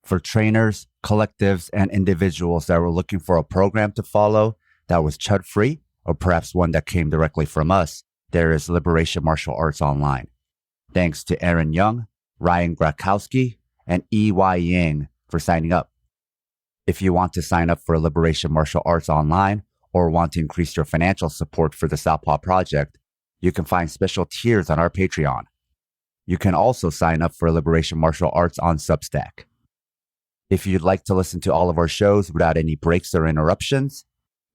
For trainers, collectives, and individuals that were looking for a program to follow that was chud-free, or perhaps one that came directly from us, there is Liberation Martial Arts Online. Thanks to Aaron Young, Ryan Grakowski, and E.Y. Yang for signing up. If you want to sign up for Liberation Martial Arts Online or want to increase your financial support for the Southpaw Project, you can find special tiers on our Patreon. You can also sign up for Liberation Martial Arts on Substack. If you'd like to listen to all of our shows without any breaks or interruptions,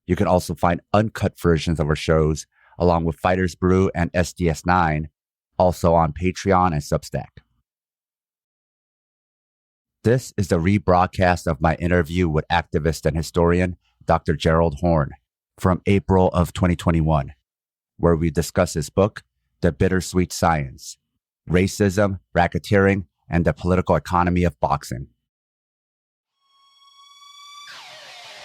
you can also find uncut versions of our shows along with Fighters Brew and SDS9, also on Patreon and Substack. This is the rebroadcast of my interview with activist and historian Dr. Gerald Horne from April of 2021, where we discuss his book, The Bittersweet Science: Racism, Racketeering, and the Political Economy of Boxing.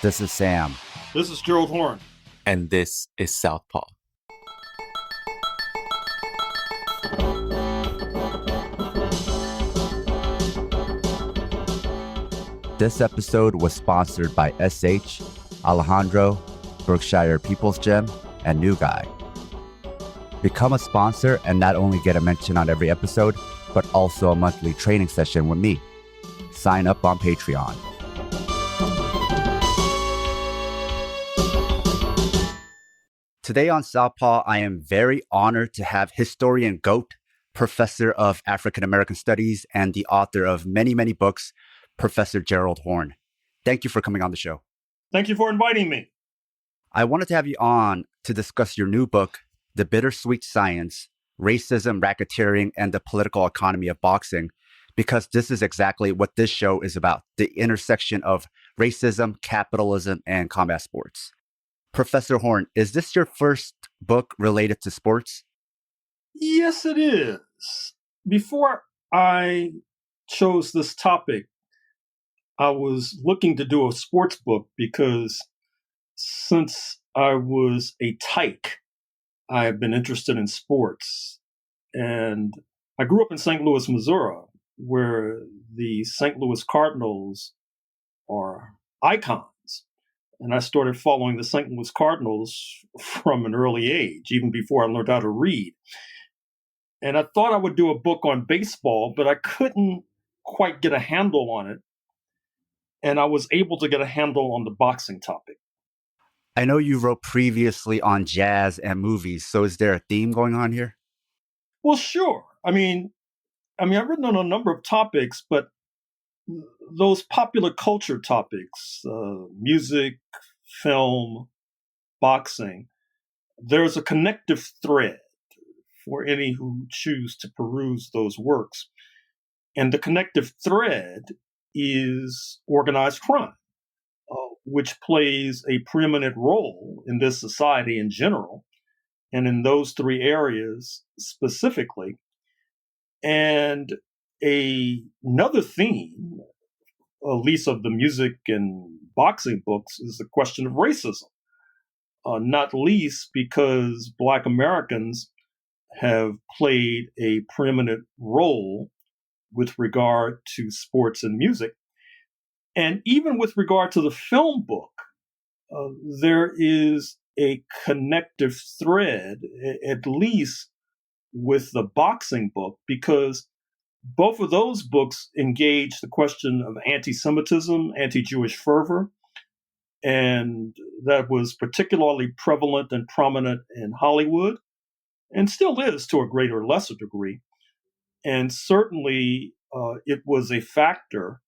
This is Sam. This is Gerald Horne. And this is Southpaw. This episode was sponsored by SH, Alejandro, Berkshire People's Gym, and New Guy. Become a sponsor and not only get a mention on every episode, but also a monthly training session with me. Sign up on Patreon. Today on Southpaw, I am very honored to have historian GOAT, professor of African American Studies, and the author of many, many books, Professor Gerald Horne. Thank you for coming on the show. Thank you for inviting me. I wanted to have you on to discuss your new book, The Bittersweet Science: Racism, Racketeering, and the Political Economy of Boxing, because this is exactly what this show is about, the intersection of racism, capitalism, and combat sports. Professor Horne, is this your first book related to sports? Yes, it is. Before I chose this topic, I was looking to do a sports book because since I was a tyke, I have been interested in sports. And I grew up in St. Louis, Missouri, where the St. Louis Cardinals are icons. And I started following the St. Louis Cardinals from an early age, even before I learned how to read. And I thought I would do a book on baseball, but I couldn't quite get a handle on it. And I was able to get a handle on the boxing topic. I know you wrote previously on jazz and movies, so is there a theme going on here? Well, sure. I've written on a number of topics, but those popular culture topics, music, film, boxing, there's a connective thread for any who choose to peruse those works. And the connective thread is organized crime, which plays a preeminent role in this society in general, and in those three areas specifically. And another theme, at least of the music and boxing books, is the question of racism, not least because Black Americans have played a preeminent role with regard to sports and music. And even with regard to the film book, there is a connective thread, at least with the boxing book, because both of those books engage the question of anti-Semitism, anti-Jewish fervor, and that was particularly prevalent and prominent in Hollywood, and still is to a greater or lesser degree. And certainly it was a factor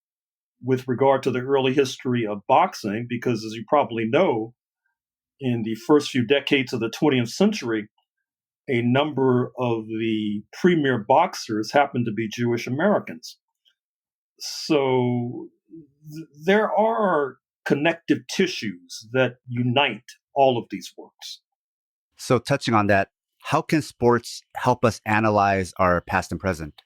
with regard to the early history of boxing, because as you probably know, in the first few decades of the 20th century, a number of the premier boxers happened to be Jewish Americans. So there are connective tissues that unite all of these works. So touching on that, how can sports help us analyze our past and present?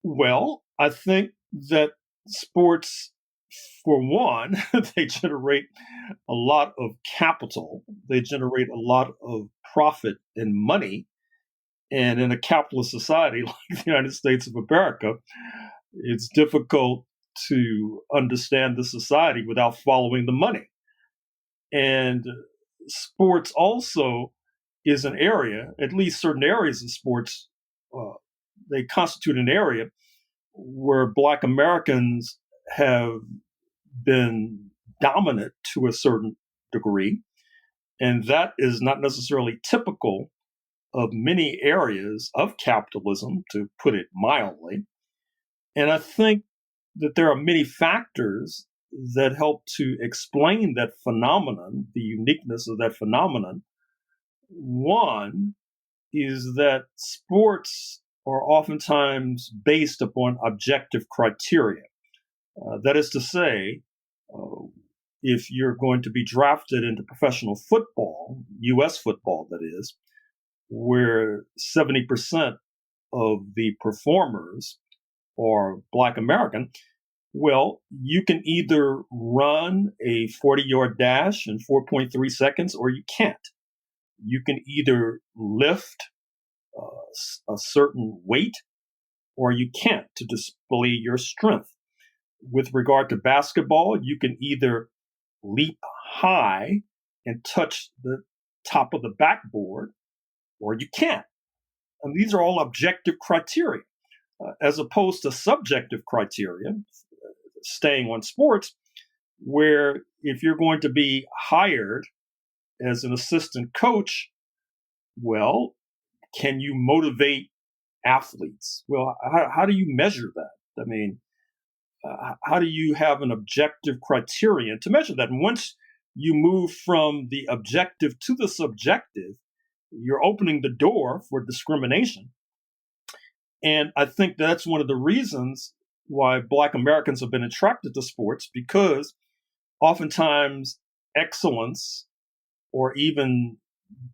Well, I think that sports, for one, they generate a lot of capital. They generate a lot of profit and money. And in a capitalist society like the United States of America, it's difficult to understand the society without following the money. And sports also is an area, at least certain areas of sports, they constitute an area where Black Americans have been dominant to a certain degree. And that is not necessarily typical of many areas of capitalism, to put it mildly. And I think that there are many factors that help to explain that phenomenon, the uniqueness of that phenomenon. One is that sports are oftentimes based upon objective criteria. That is to say, if you're going to be drafted into professional football, U.S. football that is, where 70% of the performers are Black American, well, you can either run a 40-yard dash in 4.3 seconds or you can't. You can either lift a certain weight or you can't to display your strength. With regard to basketball, you can either leap high and touch the top of the backboard or you can't. And these are all objective criteria, as opposed to subjective criteria, staying on sports, where if you're going to be hired as an assistant coach, well, can you motivate athletes? Well, how do you measure that? I mean, how do you have an objective criterion to measure that? And once you move from the objective to the subjective, you're opening the door for discrimination. And I think that's one of the reasons why Black Americans have been attracted to sports, because oftentimes excellence or even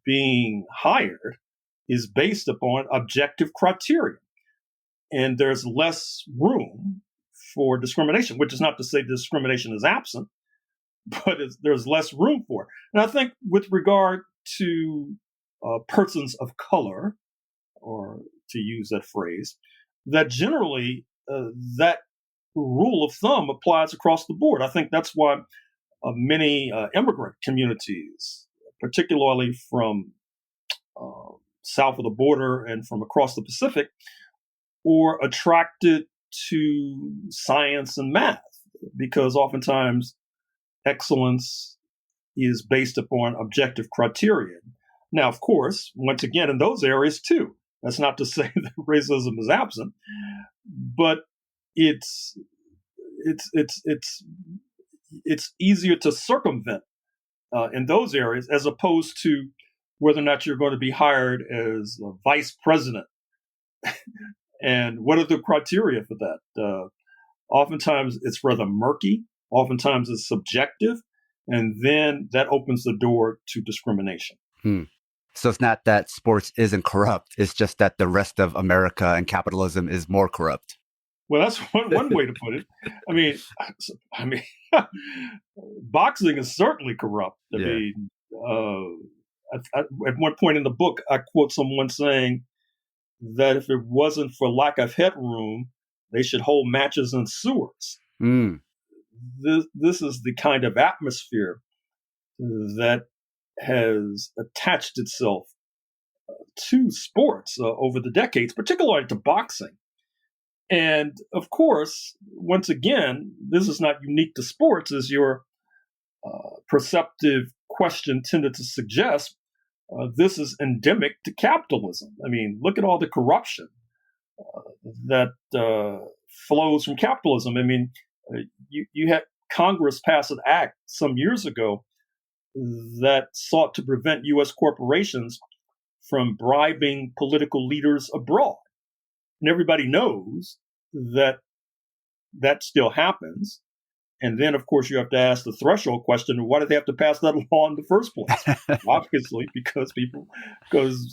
being hired is based upon objective criteria. And there's less room for discrimination, which is not to say discrimination is absent, but there's less room for it. And I think with regard to persons of color, or to use that phrase, that generally that rule of thumb applies across the board. I think that's why many immigrant communities, particularly from south of the border and from across the Pacific, are attracted to science and math, because oftentimes excellence is based upon objective criteria. Now, of course, once again, in those areas too, that's not to say that racism is absent, but it's easier to circumvent in those areas, as opposed to whether or not you're going to be hired as a vice president. And what are the criteria for that? Oftentimes it's rather murky. Oftentimes it's subjective. And then that opens the door to discrimination. So it's not that sports isn't corrupt. It's just that the rest of America and capitalism is more corrupt. Well, that's one way to put it. I mean, boxing is certainly corrupt. I mean, at one point in the book, I quote someone saying that if it wasn't for lack of headroom, they should hold matches in sewers. This is the kind of atmosphere that has attached itself to sports over the decades, particularly to boxing. And of course, once again, this is not unique to sports, as your perceptive question tended to suggest. This is endemic to capitalism. I mean, look at all the corruption that flows from capitalism. I mean, you had Congress pass an act some years ago that sought to prevent U.S. corporations from bribing political leaders abroad. And everybody knows that that still happens. And then, of course, you have to ask the threshold question: why did they have to pass that law in the first place? Obviously, because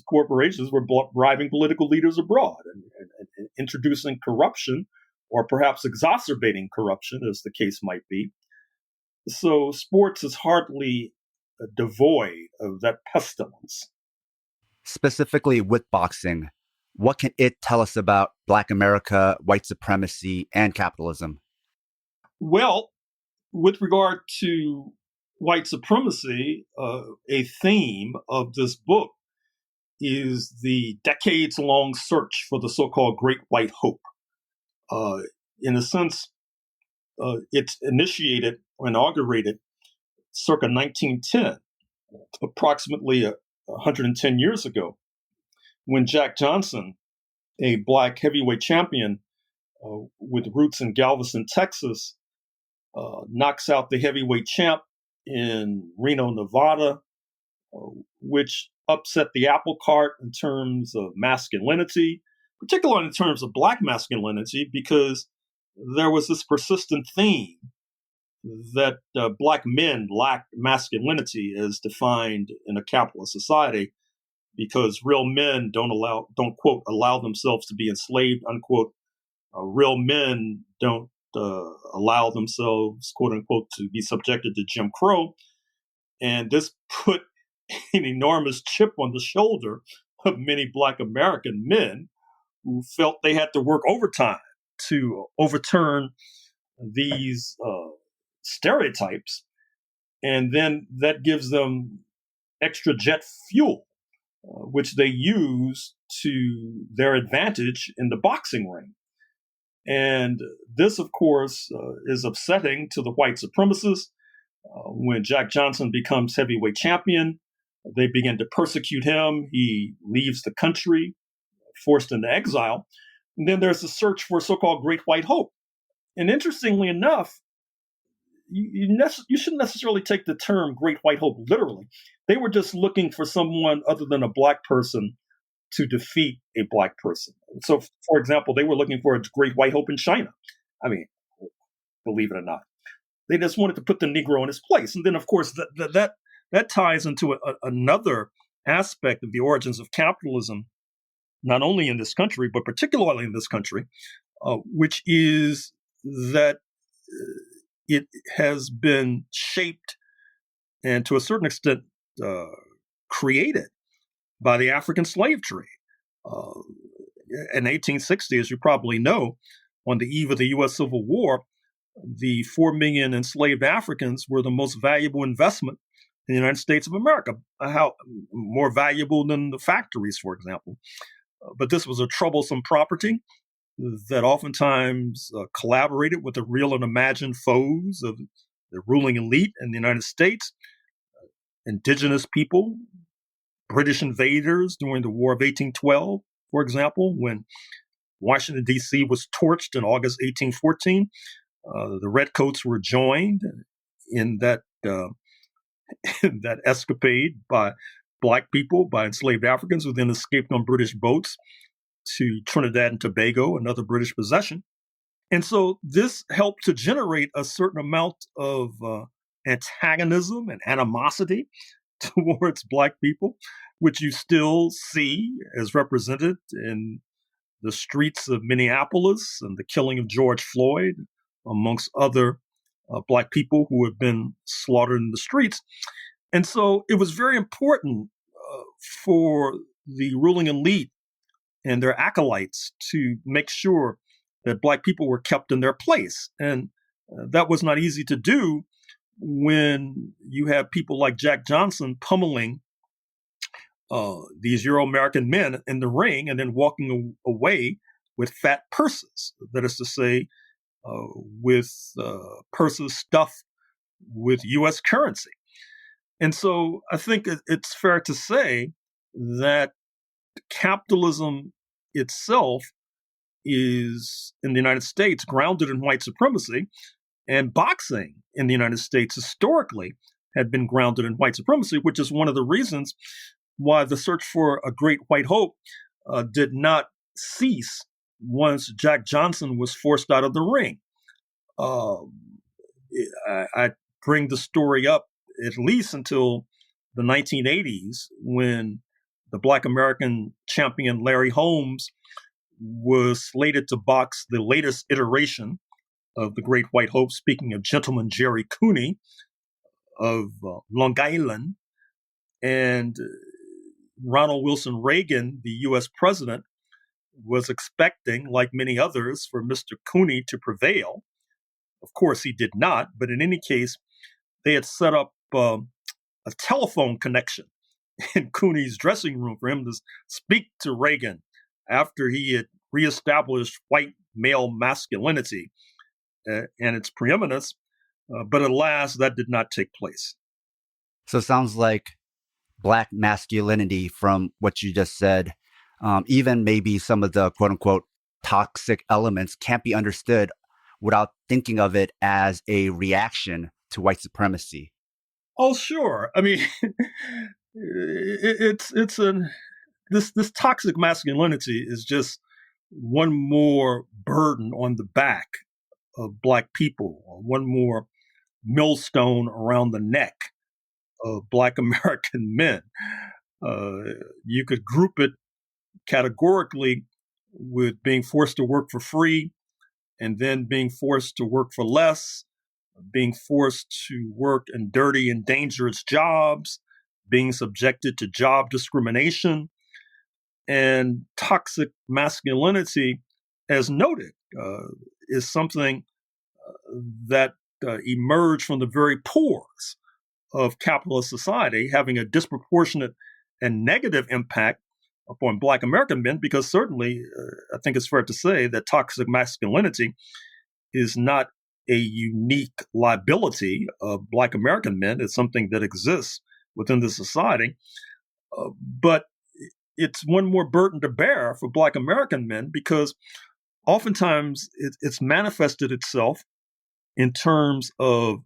corporations were bribing political leaders abroad and introducing corruption, or perhaps exacerbating corruption, as the case might be. So sports is hardly devoid of that pestilence. Specifically with boxing, what can it tell us about Black America, white supremacy, and capitalism? Well, with regard to white supremacy, a theme of this book is the decades-long search for the so-called Great White Hope. In a sense, it's initiated or inaugurated circa 1910, approximately 110 years ago, when Jack Johnson, a black heavyweight champion with roots in Galveston, Texas, knocks out the heavyweight champ in Reno, Nevada, which upset the apple cart in terms of masculinity, particularly in terms of black masculinity, because there was this persistent theme that black men lacked masculinity as defined in a capitalist society, because real men don't quote allow themselves to be enslaved, unquote. Real men don't allow themselves, quote unquote, to be subjected to Jim Crow. And this put an enormous chip on the shoulder of many black American men who felt they had to work overtime to overturn these stereotypes. And then that gives them extra jet fuel, which they use to their advantage in the boxing ring. And this, of course, is upsetting to the white supremacists. When Jack Johnson becomes heavyweight champion, they begin to persecute him. He leaves the country, forced into exile. And then there's the search for so-called Great White Hope. And interestingly enough, you shouldn't necessarily take the term Great White Hope literally. They were just looking for someone other than a black person to defeat a black person. So, for example, they were looking for a Great White Hope in China. I mean, believe it or not. They just wanted to put the Negro in his place. And then, of course, that ties into another aspect of the origins of capitalism, not only in this country, but particularly in this country, which is that it has been shaped and to a certain extent created by the African slave trade. In 1860, as you probably know, on the eve of the U.S. Civil War, the 4 million enslaved Africans were the most valuable investment in the United States of America, how more valuable than the factories, for example. But this was a troublesome property that oftentimes collaborated with the real and imagined foes of the ruling elite in the United States, indigenous people, British invaders during the War of 1812, for example, when Washington, D.C. was torched in August 1814. The Redcoats were joined in that escapade by black people, by enslaved Africans who then escaped on British boats to Trinidad and Tobago, another British possession. And so this helped to generate a certain amount of antagonism and animosity towards black people, which you still see as represented in the streets of Minneapolis and the killing of George Floyd, amongst other black people who have been slaughtered in the streets. And so it was very important for the ruling elite and their acolytes to make sure that black people were kept in their place. And that was not easy to do when you have people like Jack Johnson pummeling these Euro-American men in the ring and then walking away with fat purses. That is to say, with purses stuffed with U.S. currency. And so I think it's fair to say that capitalism itself is, in the United States, grounded in white supremacy, and boxing in the United States historically had been grounded in white supremacy, which is one of the reasons why the search for a Great White Hope did not cease once Jack Johnson was forced out of the ring. I bring the story up at least until the 1980s, when the Black American champion Larry Holmes was slated to box the latest iteration of the Great White Hope, speaking of gentleman Jerry Cooney of Long Island. And Ronald Wilson Reagan, the U.S. president, was expecting, like many others, for Mr. Cooney to prevail. Of course, he did not, but in any case, they had set up a telephone connection in Cooney's dressing room for him to speak to Reagan after he had reestablished white male masculinity and its preeminence. But alas, that did not take place. So it sounds like Black masculinity, from what you just said, even maybe some of the quote unquote toxic elements, can't be understood without thinking of it as a reaction to white supremacy. Oh, sure. I mean, this toxic masculinity is just one more burden on the back of Black people, or one more millstone around the neck of Black American men. You could group it categorically with being forced to work for free, and then being forced to work for less, being forced to work in dirty and dangerous jobs, being subjected to job discrimination. And toxic masculinity, as noted, is something that emerged from the very pores of capitalist society, having a disproportionate and negative impact upon Black American men, because certainly I think it's fair to say that toxic masculinity is not a unique liability of Black American men. It's something that exists within the society. But it's one more burden to bear for Black American men, because oftentimes it's manifested itself in terms of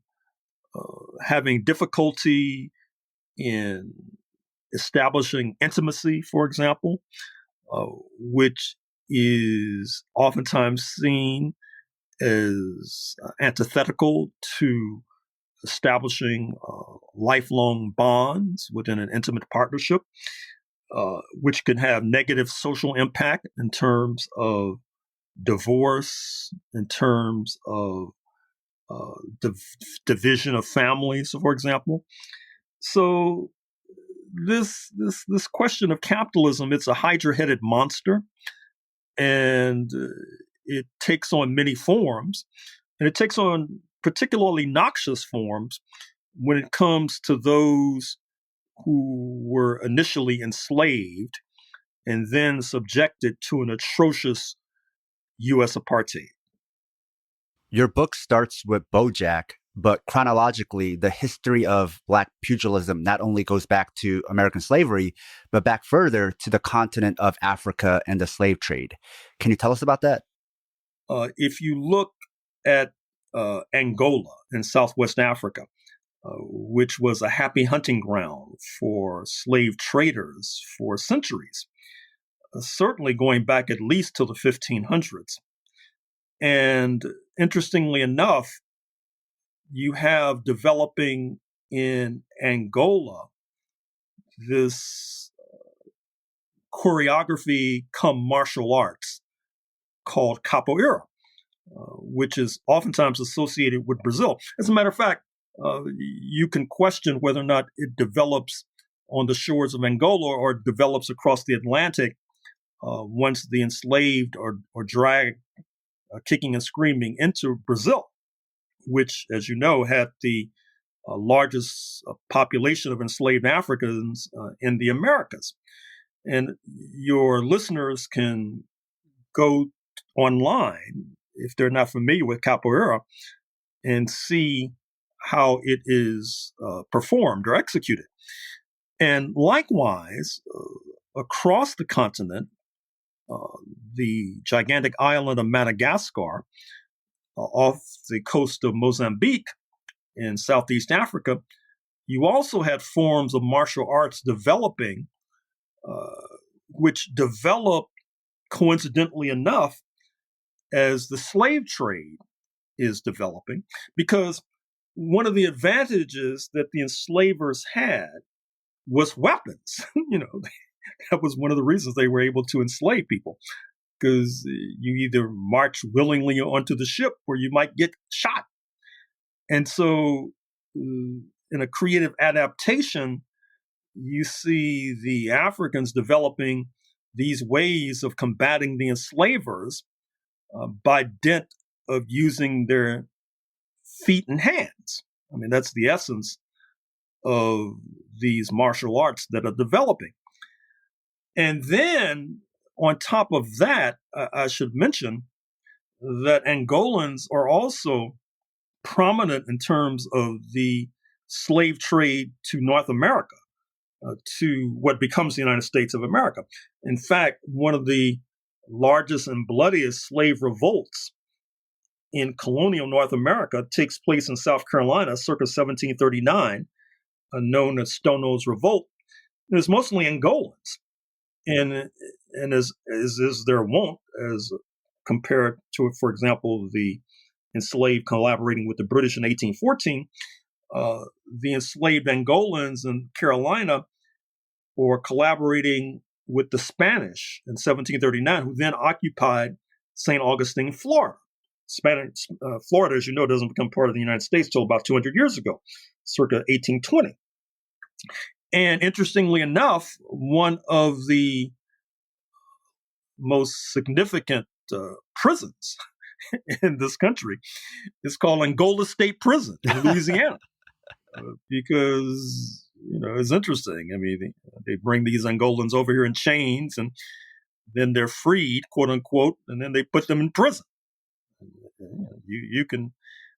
having difficulty in establishing intimacy, for example, which is oftentimes seen as antithetical to establishing lifelong bonds within an intimate partnership, which can have negative social impact in terms of divorce, in terms of division of families, for example. So this question of capitalism, it's a hydra-headed monster, and it takes on many forms, and it takes on particularly noxious forms when it comes to those who were initially enslaved and then subjected to an atrocious U.S. apartheid. Your book starts with Bojack, but chronologically, the history of Black pugilism not only goes back to American slavery, but back further to the continent of Africa and the slave trade. Can you tell us about that? If you look at Angola in Southwest Africa, which was a happy hunting ground for slave traders for centuries, certainly going back at least to the 1500s. And interestingly enough, you have developing in Angola this choreography come martial arts called capoeira, which is oftentimes associated with Brazil. As a matter of fact, you can question whether or not it develops on the shores of Angola or develops across the Atlantic once the enslaved are dragged kicking and screaming into Brazil, which, as you know, had the largest population of enslaved Africans in the Americas. And your listeners can go online, if they're not familiar with capoeira, and see how it is performed or executed. And likewise, across the continent, the gigantic island of Madagascar, off the coast of Mozambique in Southeast Africa, you also had forms of martial arts developing, which developed, coincidentally enough, as the slave trade is developing, because one of the advantages that the enslavers had was weapons. That was one of the reasons they were able to enslave people, because you either march willingly onto the ship or you might get shot. And so in a creative adaptation, you see the Africans developing these ways of combating the enslavers by dint of using their feet and hands. I mean, that's the essence of these martial arts that are developing. And then on top of that, I should mention that Angolans are also prominent in terms of the slave trade to North America, to what becomes the United States of America. In fact, one of the largest and bloodiest slave revolts in colonial North America takes place in South Carolina circa 1739, known as Stono's Revolt. It was mostly Angolans. And as is their wont, as compared to, for example, the enslaved collaborating with the British in 1814, the enslaved Angolans in Carolina were collaborating with the Spanish in 1739, who then occupied St. Augustine, Florida. Florida, as you know, doesn't become part of the United States till about 200 years ago, circa 1820. And interestingly enough, one of the most significant prisons in this country is called Angola State Prison in Louisiana, because it's interesting. I mean, they bring these Angolans over here in chains, and then they're freed, quote unquote, and then they put them in prison. You can.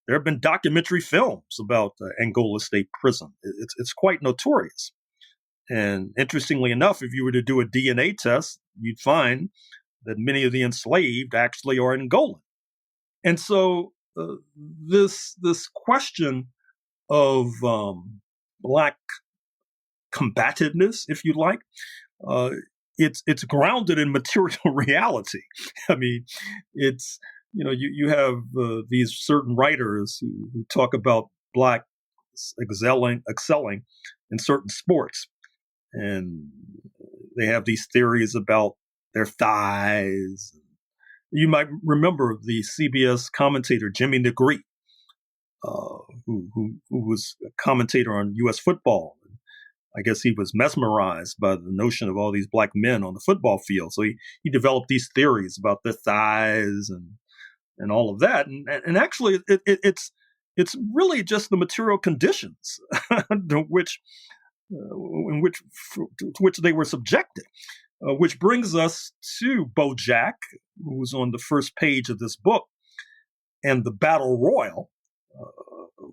There have been documentary films about Angola State Prison. It's quite notorious. And interestingly enough, if you were to do a DNA test, you'd find that many of the enslaved actually are Angolan. And so this question of Black combativeness, if you like, it's grounded in material reality. I mean, it's you have these certain writers who talk about Blacks excelling in certain sports. And they have these theories about their thighs. You might remember the CBS commentator, Jimmy Negrete, who was a commentator on U.S. football. I guess he was mesmerized by the notion of all these Black men on the football field. So he developed these theories about their thighs and all of that. And actually, it's really just the material conditions to which they were subjected, which brings us to BoJack, who was on the first page of this book, and the battle royal,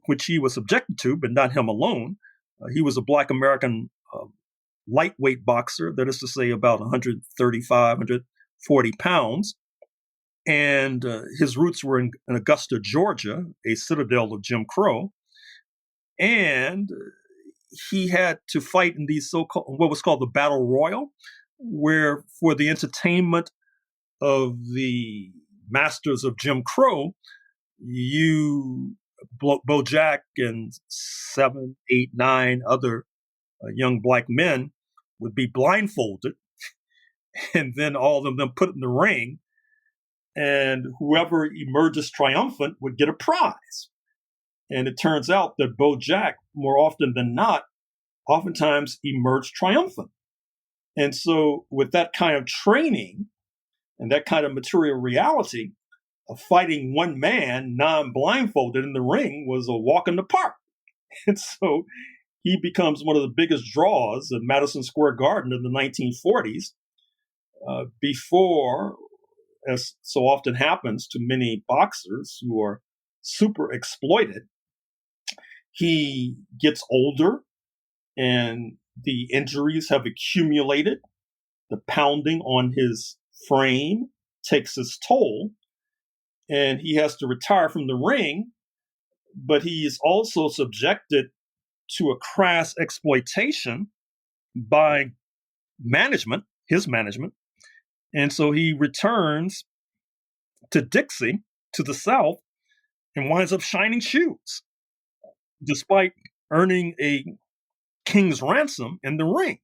which he was subjected to, but not him alone. He was a Black American lightweight boxer, that is to say about 135, 140 pounds. And his roots were in Augusta, Georgia, a citadel of Jim Crow. And he had to fight in these so-called, what was called the battle royal, where for the entertainment of the masters of Jim Crow, BoJack and 7, 8, 9 other young Black men would be blindfolded, and then all of them put in the ring, and whoever emerges triumphant would get a prize. And it turns out that BoJack, more often than not, oftentimes emerged triumphant. And so with that kind of training and that kind of material reality, fighting one man non-blindfolded in the ring was a walk in the park. And so he becomes one of the biggest draws at Madison Square Garden in the 1940s, before, as so often happens to many boxers who are super exploited, he gets older and the injuries have accumulated. The pounding on his frame takes its toll, and he has to retire from the ring, but he is also subjected to a crass exploitation by management, his management. And so he returns to Dixie, to the South, and winds up shining shoes, despite earning a king's ransom in the ring.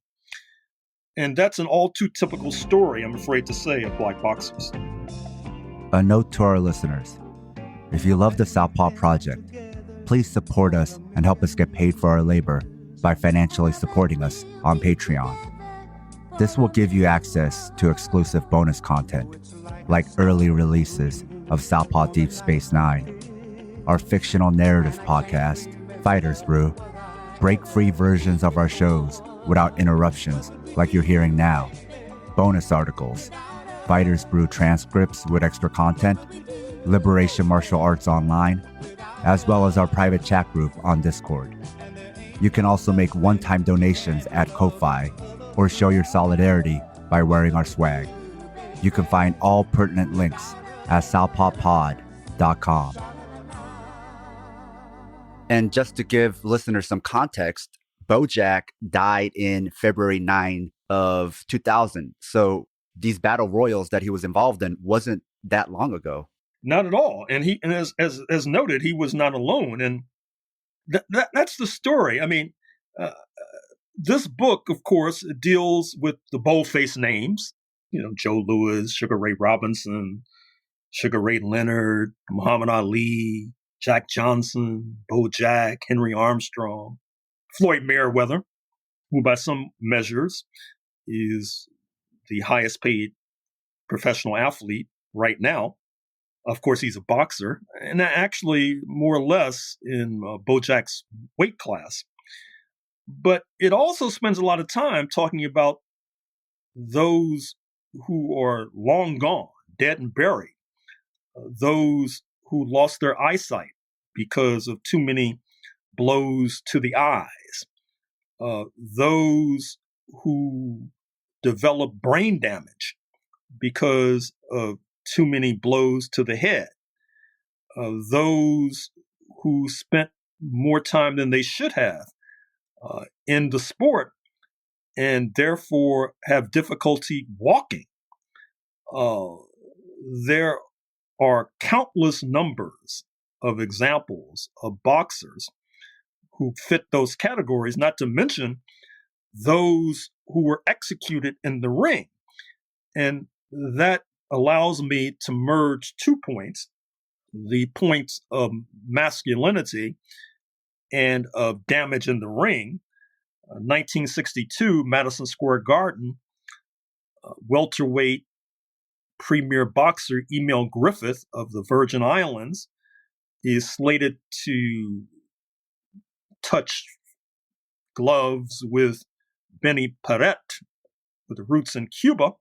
And that's an all too typical story, I'm afraid to say, of Black boxers. A note to our listeners: if you love the Southpaw Project, please support us and help us get paid for our labor by financially supporting us on Patreon. This will give you access to exclusive bonus content, like early releases of Southpaw Deep Space Nine, our fictional narrative podcast, Fighters Brew. Break-free versions of our shows without interruptions like you're hearing now. Bonus articles, Fighters Brew transcripts with extra content, Liberation Martial Arts Online, as well as our private chat group on Discord. You can also make one-time donations at Ko-Fi or show your solidarity by wearing our swag. You can find all pertinent links at southpawpod.com. And just to give listeners some context, Bojack died in February 9 of 2000. So these battle royals that he was involved in wasn't that long ago. Not at all. And as noted, he was not alone. And that's the story. I mean, this book, of course, deals with the boldface names. You know, Joe Louis, Sugar Ray Robinson, Sugar Ray Leonard, Muhammad Ali, Jack Johnson, Bojack, Henry Armstrong, Floyd Mayweather, who by some measures is the highest paid professional athlete right now. Of course, he's a boxer, and actually more or less in Bojack's weight class. But it also spends a lot of time talking about those who are long gone, dead and buried, those who lost their eyesight because of too many blows to the eyes, those who develop brain damage because of too many blows to the head, those who spent more time than they should have in the sport and therefore have difficulty walking. There are countless numbers of examples of boxers who fit those categories, not to mention those who were executed in the ring. And that allows me to merge 2 points, the points of masculinity and of damage in the ring. 1962, Madison Square Garden, welterweight premier boxer Emil Griffith of the Virgin Islands is slated to touch gloves with Benny Paret with roots in Cuba.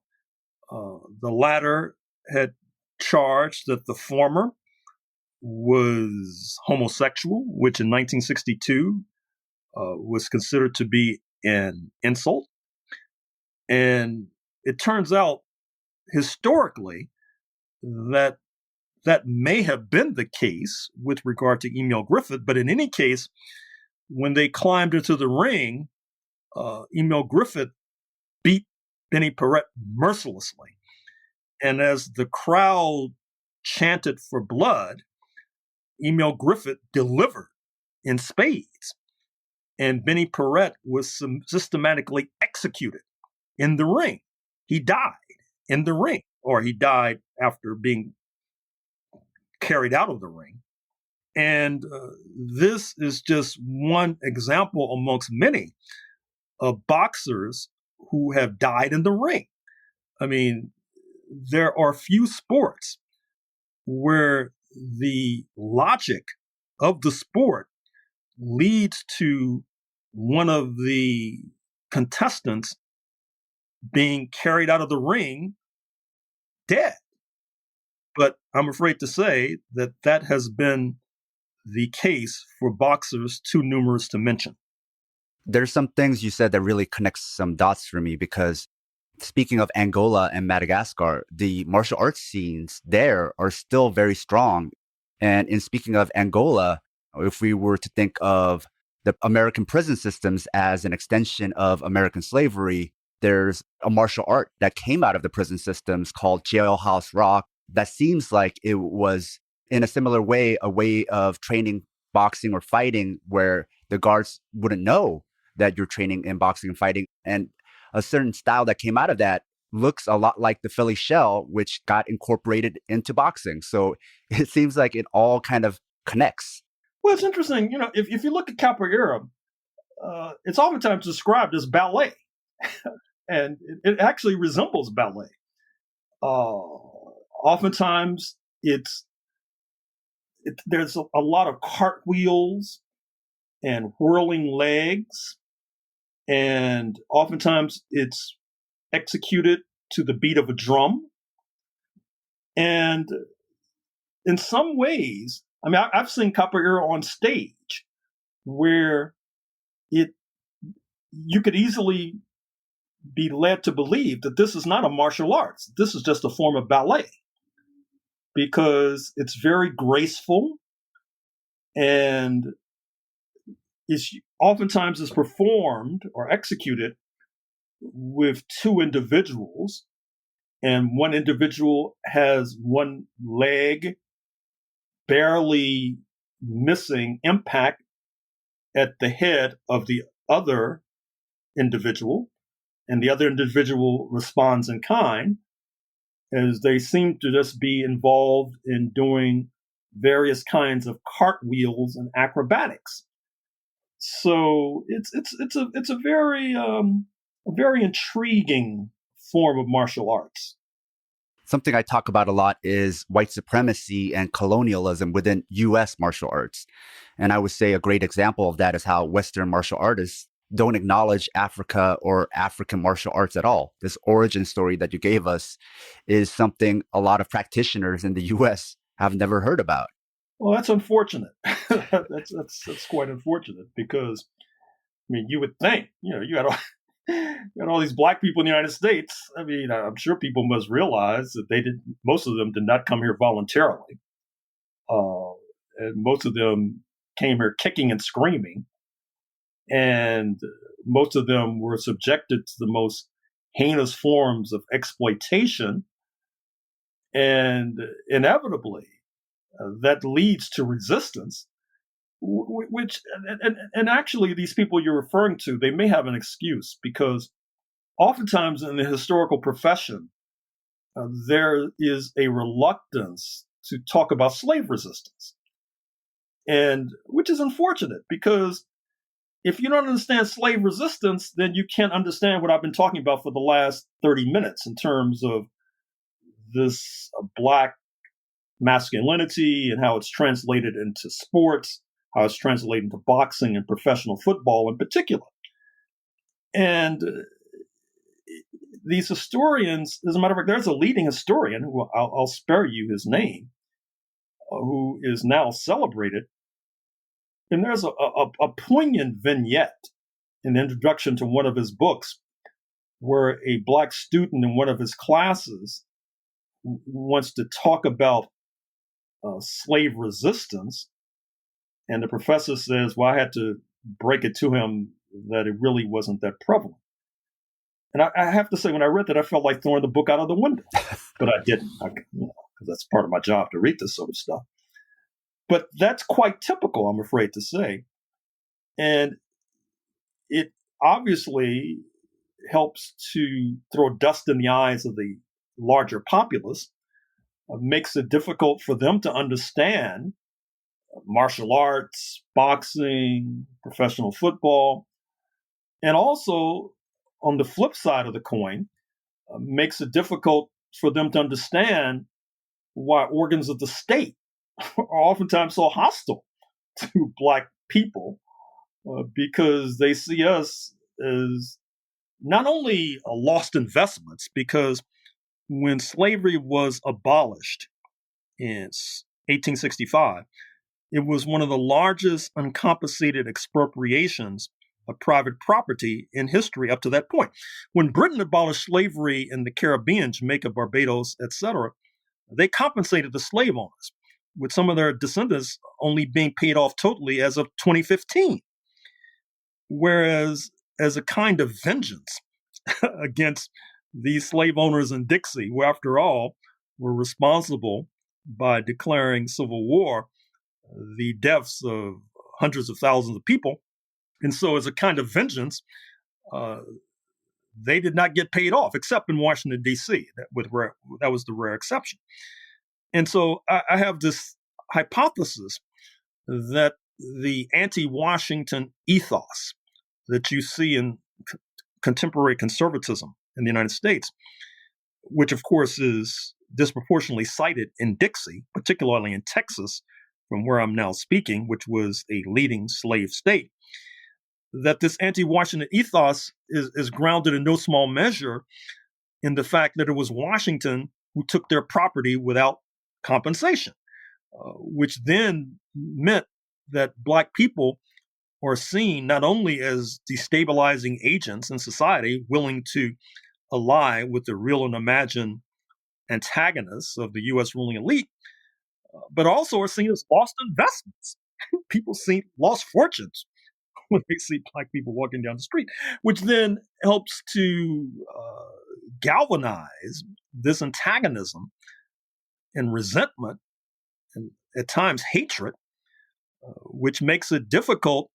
The latter had charged that the former was homosexual, which in 1962 was considered to be an insult. And it turns out historically that may have been the case with regard to Emil Griffith, but in any case, when they climbed into the ring, Emil Griffith beat Benny Paret mercilessly. And as the crowd chanted for blood, Emil Griffith delivered in spades. And Benny Paret was systematically executed in the ring. He died in the ring, or he died after being carried out of the ring. And this is just one example amongst many of boxers who have died in the ring. I mean, there are few sports where the logic of the sport leads to one of the contestants being carried out of the ring dead. But I'm afraid to say that has been the case for boxers too numerous to mention. There's some things you said that really connects some dots for me, because speaking of Angola and Madagascar, the martial arts scenes there are still very strong. And in speaking of Angola, if we were to think of the American prison systems as an extension of American slavery, there's a martial art that came out of the prison systems called Jailhouse Rock that seems like it was, in a similar way, a way of training boxing or fighting where the guards wouldn't know that you're training in boxing and fighting. And a certain style that came out of that looks a lot like the Philly shell, which got incorporated into boxing. So it seems like it all kind of connects. Well, it's interesting. You know, if you look at capoeira, it's oftentimes described as ballet. And it actually resembles ballet. Oftentimes, it's there's a lot of cartwheels and whirling legs, and oftentimes it's executed to the beat of a drum. And in some ways, I mean, I've seen capoeira on stage where you could easily be led to believe that this is not a martial arts. This is just a form of ballet because it's very graceful and is oftentimes is performed or executed with two individuals, and one individual has one leg barely missing impact at the head of the other individual, and the other individual responds in kind, as they seem to just be involved in doing various kinds of cartwheels and acrobatics. So it's a very intriguing form of martial arts. Something I talk about a lot is white supremacy and colonialism within U.S. martial arts. And I would say a great example of that is how Western martial artists don't acknowledge Africa or African martial arts at all. This origin story that you gave us is something a lot of practitioners in the U.S. have never heard about. Well, that's unfortunate. that's quite unfortunate because, I mean, you would think, you got all these black people in the United States. I mean, I'm sure people must realize that most of them did not come here voluntarily. And most of them came here kicking and screaming. And most of them were subjected to the most heinous forms of exploitation. And inevitably, that leads to resistance, which, and actually these people you're referring to, they may have an excuse because oftentimes in the historical profession, there is a reluctance to talk about slave resistance, and which is unfortunate because if you don't understand slave resistance, then you can't understand what I've been talking about for the last 30 minutes in terms of this Black masculinity and how it's translated into sports, how it's translated into boxing and professional football in particular. And these historians, as a matter of fact, there's a leading historian who I'll spare you his name, who is now celebrated. And there's a poignant vignette in the introduction to one of his books where a Black student in one of his classes wants to talk about slave resistance. And the professor says, well, I had to break it to him that it really wasn't that prevalent. And I have to say, when I read that, I felt like throwing the book out of the window, but I didn't, because that's part of my job to read this sort of stuff. But that's quite typical, I'm afraid to say. And it obviously helps to throw dust in the eyes of the larger populace, makes it difficult for them to understand martial arts, boxing, professional football, and also on the flip side of the coin, makes it difficult for them to understand why organs of the state are oftentimes so hostile to Black people, because they see us as not only lost investments, because when slavery was abolished in 1865, it was one of the largest uncompensated expropriations of private property in history up to that point. When Britain abolished slavery in the Caribbean, Jamaica, Barbados, etc., they compensated the slave owners, with some of their descendants only being paid off totally as of 2015. Whereas, as a kind of vengeance against these slave owners in Dixie, who, after all, were responsible by declaring civil war, the deaths of hundreds of thousands of people. And so, as a kind of vengeance, they did not get paid off, except in Washington, D.C. That was the rare exception. And so I have this hypothesis that the anti-Washington ethos that you see in contemporary conservatism in the United States, which of course is disproportionately cited in Dixie, particularly in Texas, from where I'm now speaking, which was a leading slave state, that this anti-Washington ethos is grounded in no small measure in the fact that it was Washington who took their property without compensation, which then meant that Black people are seen not only as destabilizing agents in society, willing to ally with the real and imagined antagonists of the U.S. ruling elite, but also are seen as lost investments. People see lost fortunes when they see Black people walking down the street, which then helps to galvanize this antagonism and resentment and at times hatred, which makes it difficult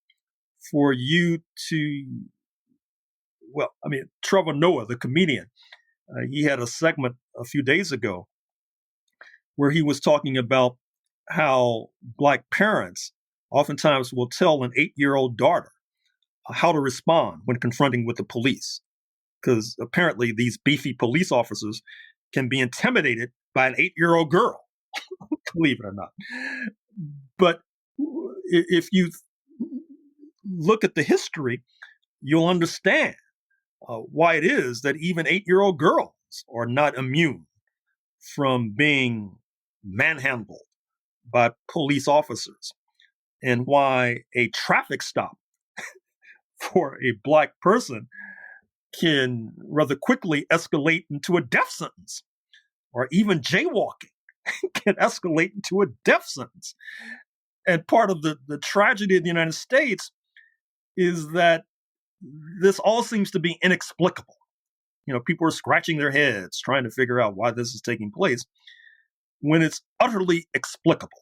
for you to, Trevor Noah, the comedian, he had a segment a few days ago where he was talking about how Black parents oftentimes will tell an 8-year-old daughter how to respond when confronting with the police. Because apparently these beefy police officers can be intimidated by an 8-year-old girl, believe it or not. But if you look at the history, you'll understand why it is that even 8-year-old girls are not immune from being manhandled by police officers, and why a traffic stop for a Black person can rather quickly escalate into a death sentence, or even jaywalking can escalate into a death sentence. And part of the tragedy of the United States is that this all seems to be inexplicable. People are scratching their heads trying to figure out why this is taking place when it's utterly explicable.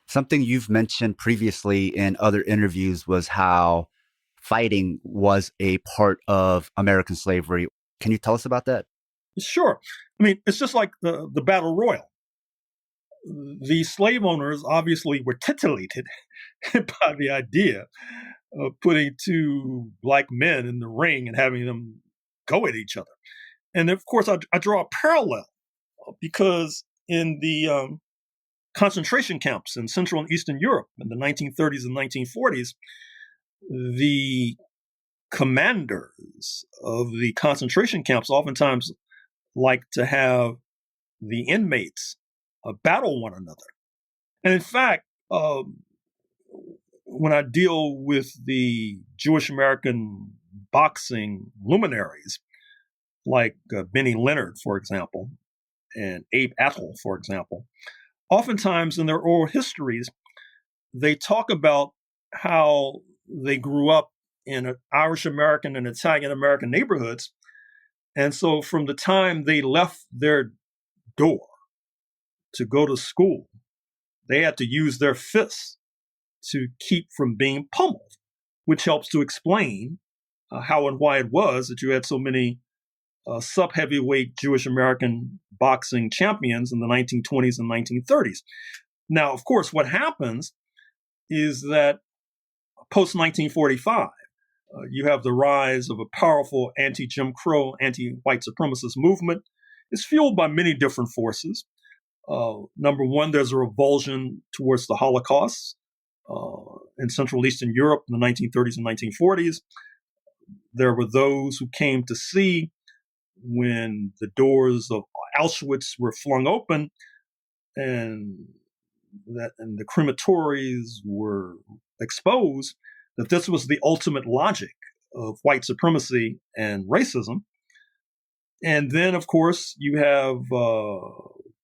Something you've mentioned previously in other interviews was how fighting was a part of American slavery. Can you tell us about that? Sure. It's just like the battle royal. The slave owners obviously were titillated by the idea of putting two Black men in the ring and having them go at each other. And of course, I draw a parallel because in the concentration camps in Central and Eastern Europe in the 1930s and 1940s, the commanders of the concentration camps oftentimes like to have the inmates battle one another. And in fact, when I deal with the Jewish American boxing luminaries, like Benny Leonard, for example, and Abe Attal, for example, oftentimes in their oral histories, they talk about how they grew up in Irish American and Italian American neighborhoods. And so from the time they left their door to go to school, they had to use their fists to keep from being pummeled, which helps to explain how and why it was that you had so many sub-heavyweight Jewish American boxing champions in the 1920s and 1930s. Now, of course, what happens is that post-1945, you have the rise of a powerful anti-Jim Crow, anti-white supremacist movement. It's fueled by many different forces. Number one, there's a revulsion towards the Holocaust in Central Eastern Europe in the 1930s and 1940s. There were those who came to see when the doors of Auschwitz were flung open and the crematories were exposed, that this was the ultimate logic of white supremacy and racism. And then, of course, you have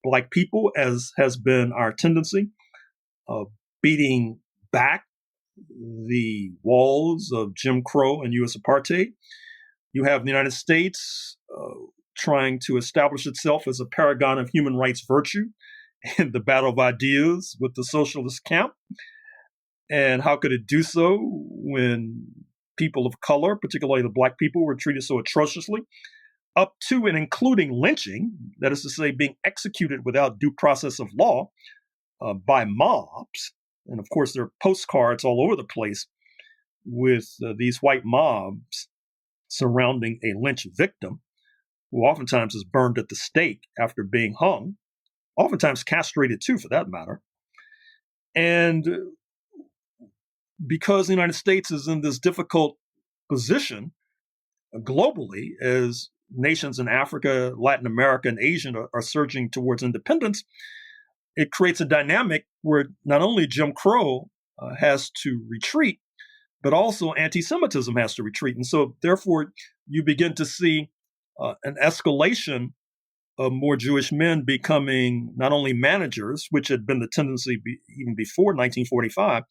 Black people, as has been our tendency, beating back the walls of Jim Crow and U.S. apartheid. You have the United States trying to establish itself as a paragon of human rights virtue in the battle of ideas with the socialist camp. And how could it do so when people of color, particularly the Black people, were treated so atrociously, up to and including lynching, that is to say, being executed without due process of law by mobs. And of course, there are postcards all over the place with these white mobs surrounding a lynch victim, who oftentimes is burned at the stake after being hung, oftentimes castrated too, for that matter. And because the United States is in this difficult position globally, as nations in Africa, Latin America, and Asia are surging towards independence, it creates a dynamic where not only Jim Crow has to retreat, but also anti-Semitism has to retreat. And so, therefore, you begin to see an escalation of more Jewish men becoming not only managers, which had been the tendency even before 1945,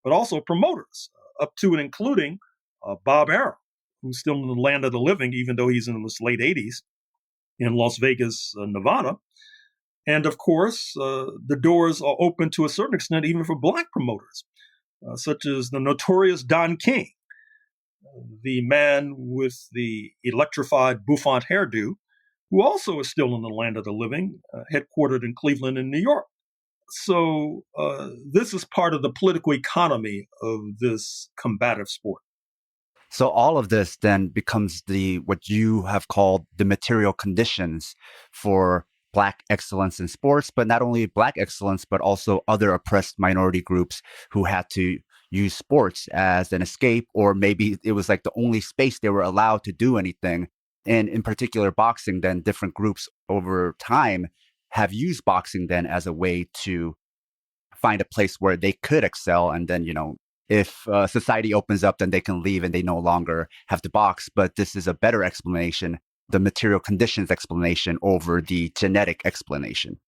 but also promoters, up to and including Bob Arrow, who's still in the land of the living, even though he's in his late 80s in Las Vegas, Nevada. And of course, the doors are open to a certain extent even for black promoters, such as the notorious Don King, the man with the electrified bouffant hairdo, who also is still in the land of the living, headquartered in Cleveland and New York. So this is part of the political economy of this combative sport. So all of this then becomes what you have called the material conditions for Black excellence in sports, but not only Black excellence, but also other oppressed minority groups who had to use sports as an escape, or maybe it was like the only space they were allowed to do anything. And in particular, boxing, then different groups over time have used boxing then as a way to find a place where they could excel. And then, if society opens up, then they can leave and they no longer have to box. But this is a better explanation, the material conditions explanation over the genetic explanation.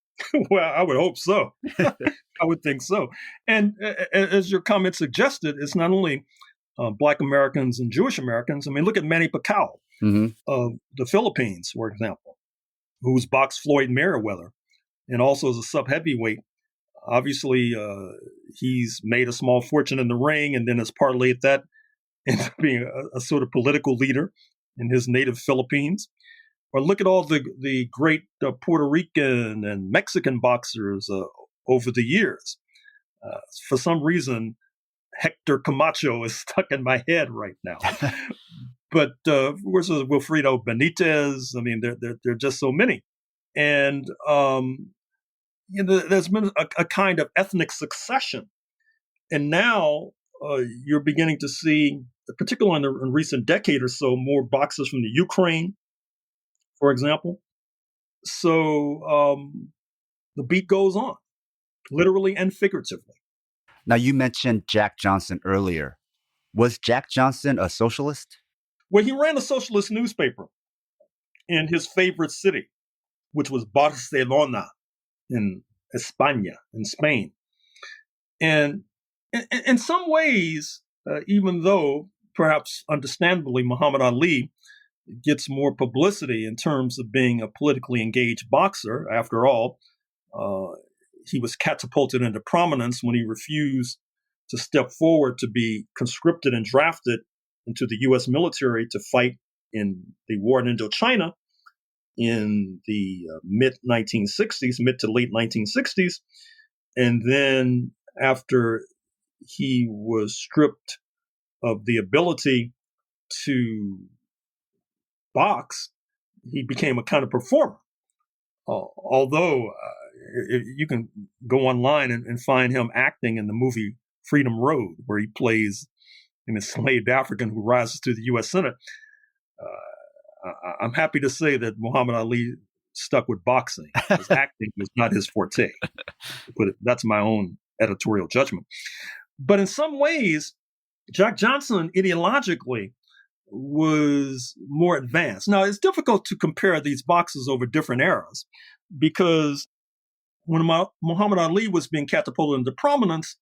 Well, I would hope so. I would think so. And as your comment suggested, it's not only Black Americans and Jewish Americans. I mean, look at Manny Pacquiao of the Philippines, for example, who's boxed Floyd Mayweather and also is a sub-heavyweight. Obviously, he's made a small fortune in the ring and then has parlayed that into being a sort of political leader in his native Philippines. Or look at all the great Puerto Rican and Mexican boxers over the years. For some reason, Hector Camacho is stuck in my head right now. But of course, Wilfredo Benitez. I mean, there are just so many. And there's been a kind of ethnic succession. And now you're beginning to see, particularly in recent decade or so, more boxers from the Ukraine, for example. So the beat goes on, literally and figuratively. Now, you mentioned Jack Johnson earlier. Was Jack Johnson a socialist? Well, he ran a socialist newspaper in his favorite city, which was Barcelona in España, in Spain. And in some ways, even though perhaps understandably Muhammad Ali gets more publicity in terms of being a politically engaged boxer, after all, he was catapulted into prominence when he refused to step forward to be conscripted and drafted into the U.S. military to fight in the war in Indochina in the mid to late 1960s. And then after he was stripped of the ability to box, he became a kind of performer. Although you can go online and find him acting in the movie Freedom Road, where he plays an enslaved African who rises to the U.S. Senate. I'm happy to say that Muhammad Ali stuck with boxing. His acting was not his forte. But that's my own editorial judgment. But in some ways, Jack Johnson ideologically was more advanced. Now, it's difficult to compare these boxers over different eras because when Muhammad Ali was being catapulted into prominence,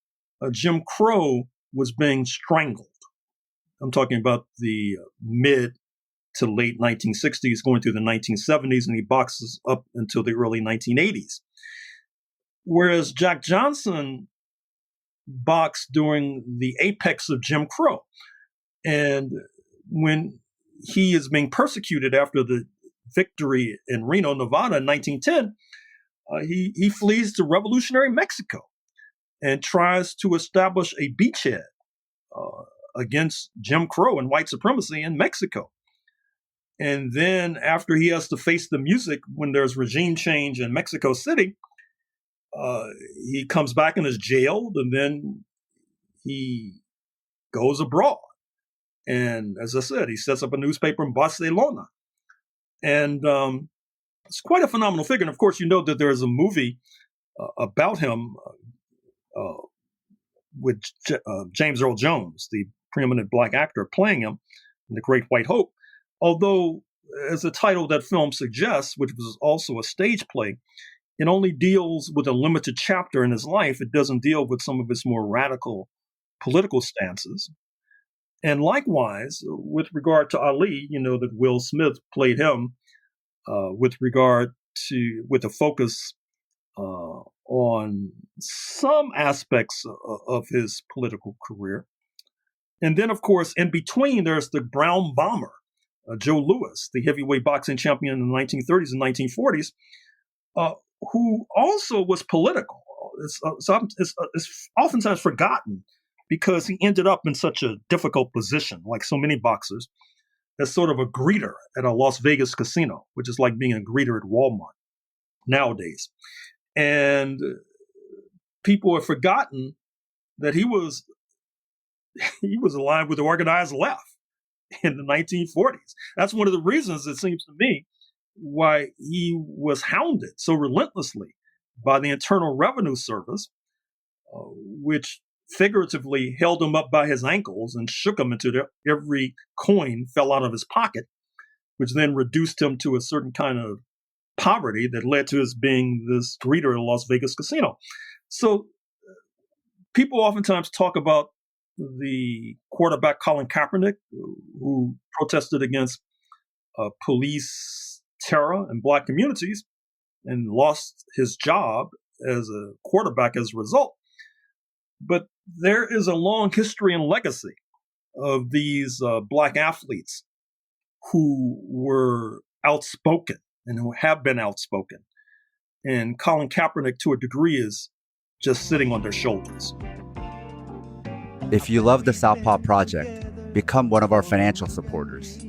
Jim Crow was being strangled. I'm talking about the mid to late 1960s, going through the 1970s, and he boxes up until the early 1980s. Whereas Jack Johnson boxed during the apex of Jim Crow. And when he is being persecuted after the victory in Reno, Nevada in 1910, he flees to revolutionary Mexico and tries to establish a beachhead against Jim Crow and white supremacy in Mexico. And then after he has to face the music when there's regime change in Mexico City, he comes back and is jailed, and then he goes abroad. And as I said, he sets up a newspaper in Barcelona. And it's quite a phenomenal figure. And of course, you know that there is a movie about him with James Earl Jones, the preeminent black actor playing him in The Great White Hope. Although, as the title of that film suggests, which was also a stage play, it only deals with a limited chapter in his life. It doesn't deal with some of his more radical political stances. And likewise, with regard to Ali, you know that Will Smith played him with a focus on some aspects of his political career. And then, of course, in between, there's the Brown Bomber, Joe Louis, the heavyweight boxing champion in the 1930s and 1940s, who also was political. It's oftentimes forgotten because he ended up in such a difficult position, like so many boxers, as sort of a greeter at a Las Vegas casino, which is like being a greeter at Walmart nowadays. And people have forgotten that he was aligned with the organized left in the 1940s. That's one of the reasons, it seems to me, why he was hounded so relentlessly by the Internal Revenue Service, which figuratively held him up by his ankles and shook him until every coin fell out of his pocket, which then reduced him to a certain kind of poverty that led to his being this greeter at a Las Vegas casino. So people oftentimes talk about the quarterback Colin Kaepernick, who protested against police terror in black communities and lost his job as a quarterback as a result. But there is a long history and legacy of these black athletes who were outspoken and who have been outspoken. And Colin Kaepernick, to a degree, is just sitting on their shoulders. If you love the Southpaw Project, become one of our financial supporters.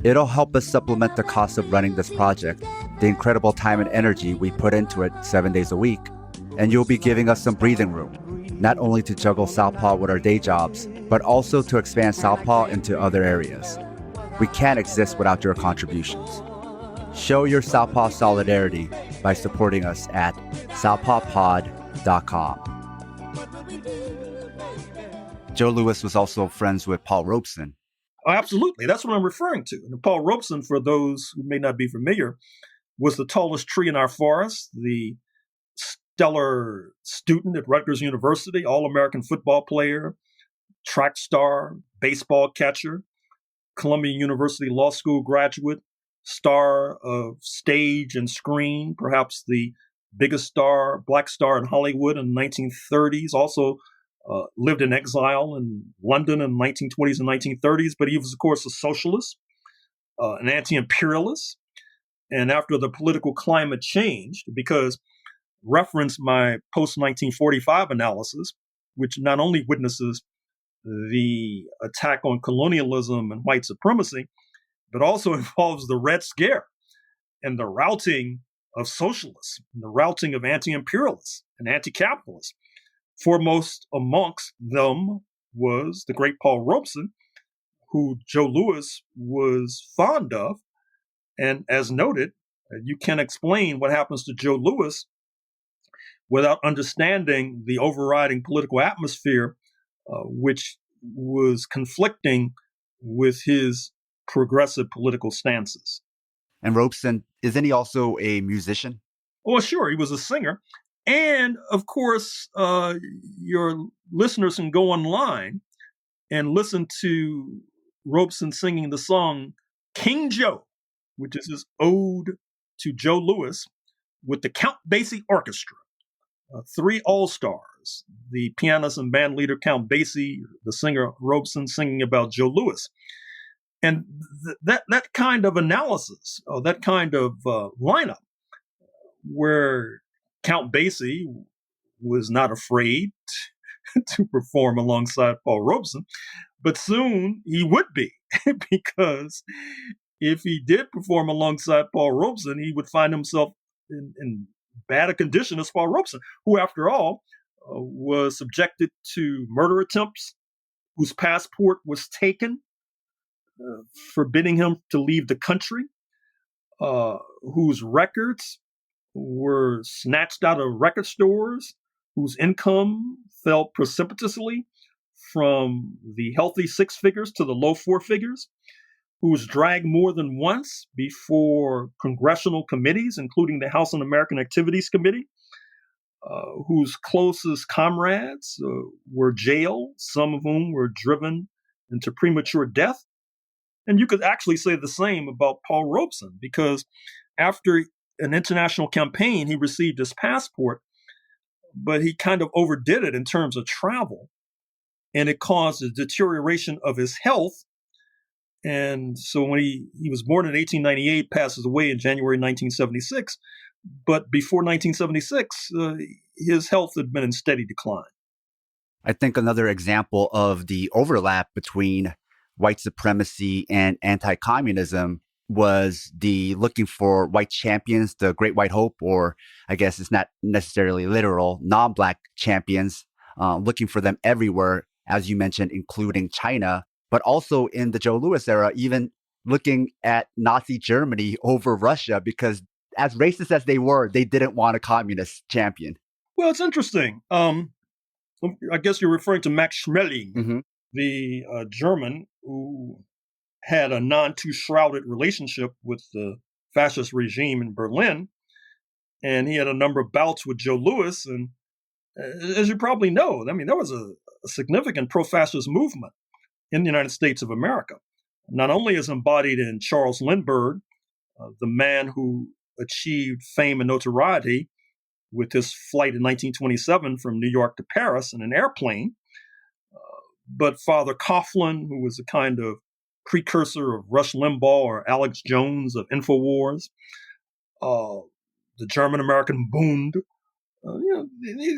It'll help us supplement the cost of running this project, the incredible time and energy we put into it 7 days a week, and you'll be giving us some breathing room, not only to juggle Southpaw with our day jobs, but also to expand Southpaw into other areas. We can't exist without your contributions. Show your Southpaw solidarity by supporting us at southpawpod.com. Joe Louis was also friends with Paul Robeson. Oh, absolutely. That's what I'm referring to. And Paul Robeson, for those who may not be familiar, was the tallest tree in our forest, the stellar student at Rutgers University, All-American football player, track star, baseball catcher, Columbia University Law School graduate, star of stage and screen, perhaps the biggest black star in Hollywood in the 1930s, also lived in exile in London in the 1920s and 1930s, but he was, of course, a socialist, an anti-imperialist. And after the political climate changed, because reference my post-1945 analysis, which not only witnesses the attack on colonialism and white supremacy, but also involves the Red Scare and the routing of socialists, and the routing of anti-imperialists and anti-capitalists. Foremost amongst them was the great Paul Robeson, who Joe Louis was fond of. And as noted, you can explain what happens to Joe Louis without understanding the overriding political atmosphere, which was conflicting with his progressive political stances. And Robeson, isn't he also a musician? Well, sure, he was a singer. And of course, your listeners can go online and listen to Robeson singing the song King Joe, which is his ode to Joe Louis, with the Count Basie Orchestra. 3 all-stars, the pianist and band leader Count Basie, the singer Robeson singing about Joe Louis. And that kind of analysis, or that kind of lineup, where Count Basie was not afraid to perform alongside Paul Robeson, but soon he would be, because if he did perform alongside Paul Robeson, he would find himself in bad a condition as Paul Robeson, who, after all, was subjected to murder attempts, whose passport was taken, forbidding him to leave the country, whose records were snatched out of record stores, whose income fell precipitously from the healthy six figures to the low four figures, who was dragged more than once before congressional committees, including the House Un-American Activities Committee, whose closest comrades were jailed, some of whom were driven into premature death. And you could actually say the same about Paul Robeson, because after an international campaign, he received his passport, but he kind of overdid it in terms of travel, and it caused a deterioration of his health. And so when he was born in 1898, passes away in January 1976. But before 1976, his health had been in steady decline. I think another example of the overlap between white supremacy and anti-communism was the looking for white champions, the Great White Hope, or I guess it's not necessarily literal, non-Black champions, looking for them everywhere, as you mentioned, including China, but also in the Joe Louis era, even looking at Nazi Germany over Russia, because as racist as they were, they didn't want a communist champion. Well, it's interesting. I guess you're referring to Max Schmeling, Mm-hmm. the German who had a non-too shrouded relationship with the fascist regime in Berlin. And he had a number of bouts with Joe Louis. And as you probably know, I mean, there was a significant pro-fascist movement in the United States of America, not only as embodied in Charles Lindbergh, the man who achieved fame and notoriety with his flight in 1927 from New York to Paris in an airplane, but Father Coughlin, who was a kind of precursor of Rush Limbaugh or Alex Jones of InfoWars, the German-American Bund.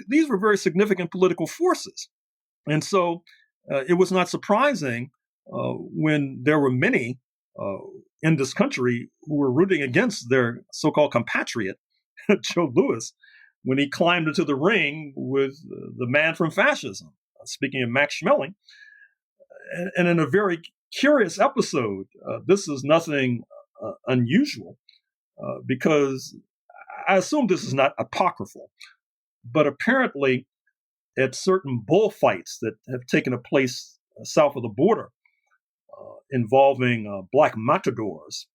These were very significant political forces. And so it was not surprising when there were many in this country who were rooting against their so-called compatriot, Joe Louis, when he climbed into the ring with the man from fascism, speaking of Max Schmeling. And in a very curious episode, this is nothing unusual, because I assume this is not apocryphal, but apparently at certain bullfights that have taken place south of the border involving black matadors,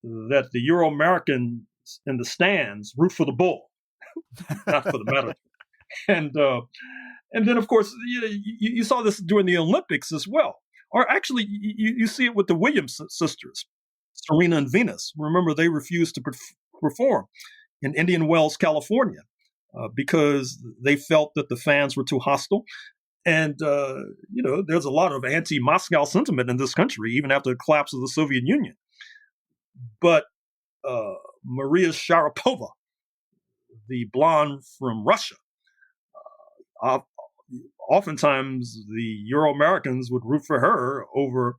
that the Euro-Americans in the stands root for the bull, not for the matador. And then, of course, you saw this during the Olympics as well. Or actually, you see it with the Williams sisters, Serena and Venus. Remember, they refused to perform in Indian Wells, California, because they felt that the fans were too hostile. And, there's a lot of anti-Moscow sentiment in this country, even after the collapse of the Soviet Union. But Maria Sharapova, the blonde from Russia, oftentimes the Euro-Americans would root for her over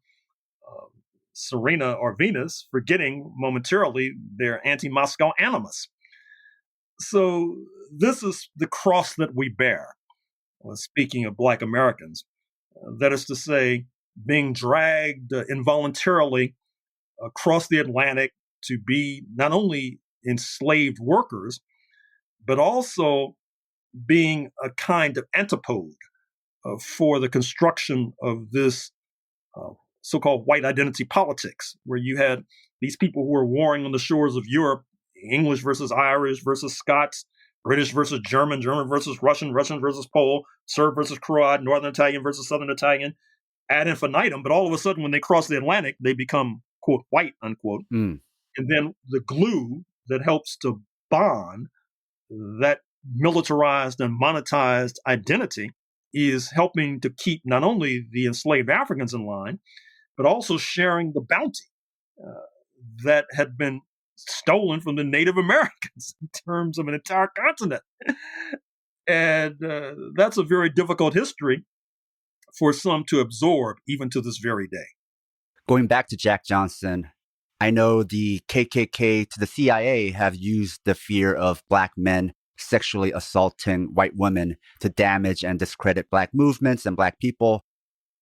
Serena or Venus, forgetting momentarily their anti-Moscow animus. So this is the cross that we bear, speaking of Black Americans. That is to say, being dragged involuntarily across the Atlantic to be not only enslaved workers, but also being a kind of antipode for the construction of this so-called white identity politics, where you had these people who were warring on the shores of Europe, English versus Irish versus Scots, British versus German, German versus Russian, Russian versus Pole, Serb versus Croat, Northern Italian versus Southern Italian, ad infinitum. But all of a sudden, when they cross the Atlantic, they become, quote, white, unquote. And then the glue that helps to bond that militarized and monetized identity is helping to keep not only the enslaved Africans in line, but also sharing the bounty that had been stolen from the Native Americans in terms of an entire continent. And that's a very difficult history for some to absorb, even to this very day. Going back to Jack Johnson, I know the KKK to the CIA have used the fear of Black men sexually assaulting white women to damage and discredit Black movements and Black people.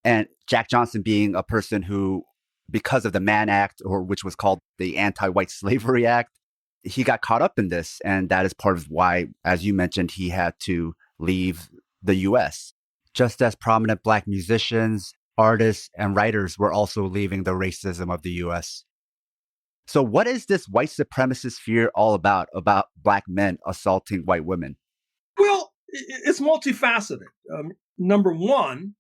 And Jack Johnson being a person who, because of the Mann Act, or which was called the Anti-White Slavery Act, he got caught up in this. And that is part of why, as you mentioned, he had to leave the US. Just as prominent Black musicians, artists, and writers were also leaving the racism of the US. So what is this white supremacist fear all about Black men assaulting white women? Well, it's multifaceted. Number one,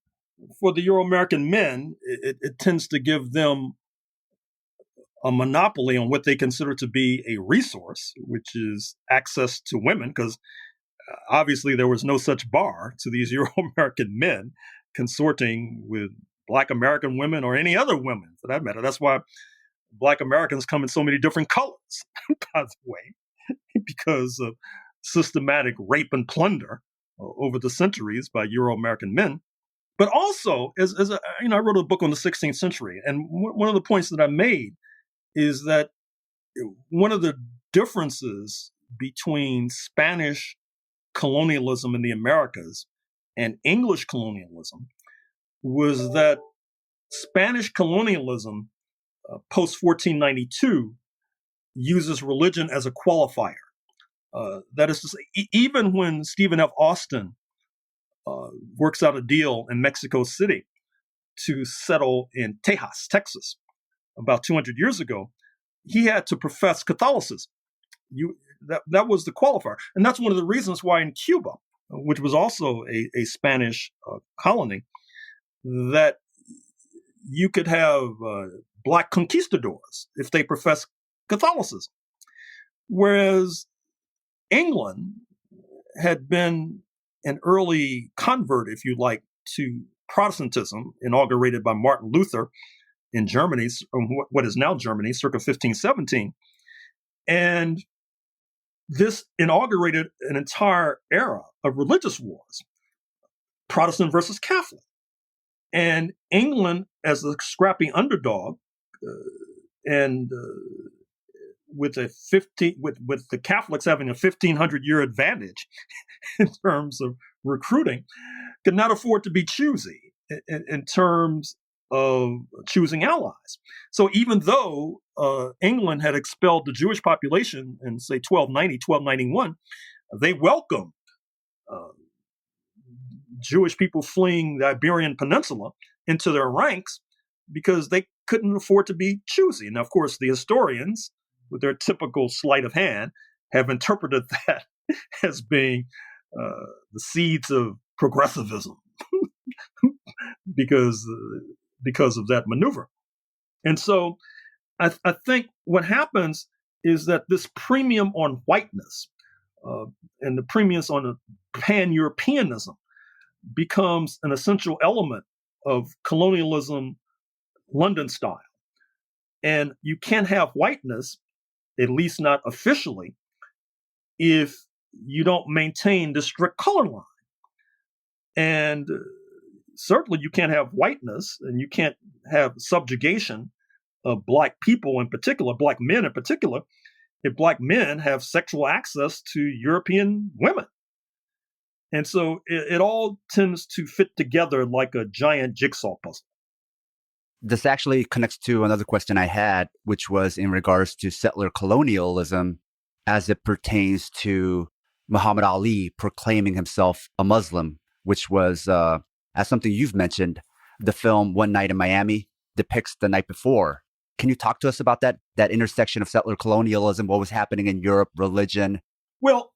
for the Euro-American men, it tends to give them a monopoly on what they consider to be a resource, which is access to women, because obviously there was no such bar to these Euro-American men consorting with Black American women or any other women, for that matter. That's why Black Americans come in so many different colors, by the way, because of systematic rape and plunder over the centuries by Euro-American men. But also, I wrote a book on the 16th century, and one of the points that I made is that one of the differences between Spanish colonialism in the Americas and English colonialism was that Spanish colonialism post 1492 uses religion as a qualifier. That is to say, even when Stephen F. Austin works out a deal in Mexico City to settle in Tejas, Texas, about 200 years ago, he had to profess Catholicism. That was the qualifier. And that's one of the reasons why in Cuba, which was also a Spanish colony, that you could have Black conquistadors if they profess Catholicism. Whereas England had been an early convert, if you like, to Protestantism, inaugurated by Martin Luther in Germany, what is now Germany, circa 1517. And this inaugurated an entire era of religious wars, Protestant versus Catholic. And England, as a scrappy underdog, with the Catholics having a 1,500-year advantage in terms of recruiting, could not afford to be choosy in terms of choosing allies. So even though England had expelled the Jewish population in, say, 1290, 1291, they welcomed Jewish people fleeing the Iberian Peninsula into their ranks because they couldn't afford to be choosy. And of course, the historians, with their typical sleight of hand, have interpreted that as being the seeds of progressivism because of that maneuver. And so I think what happens is that this premium on whiteness and the premiums on pan-Europeanism becomes an essential element of colonialism London style. And you can't have whiteness, at least not officially, if you don't maintain the strict color line. And certainly you can't have whiteness and you can't have subjugation of Black people in particular, Black men in particular, if Black men have sexual access to European women. And so it all tends to fit together like a giant jigsaw puzzle. This actually connects to another question I had, which was in regards to settler colonialism as it pertains to Muhammad Ali proclaiming himself a Muslim, which was, as something you've mentioned, the film One Night in Miami depicts the night before. Can you talk to us about that intersection of settler colonialism, what was happening in Europe, religion? Well,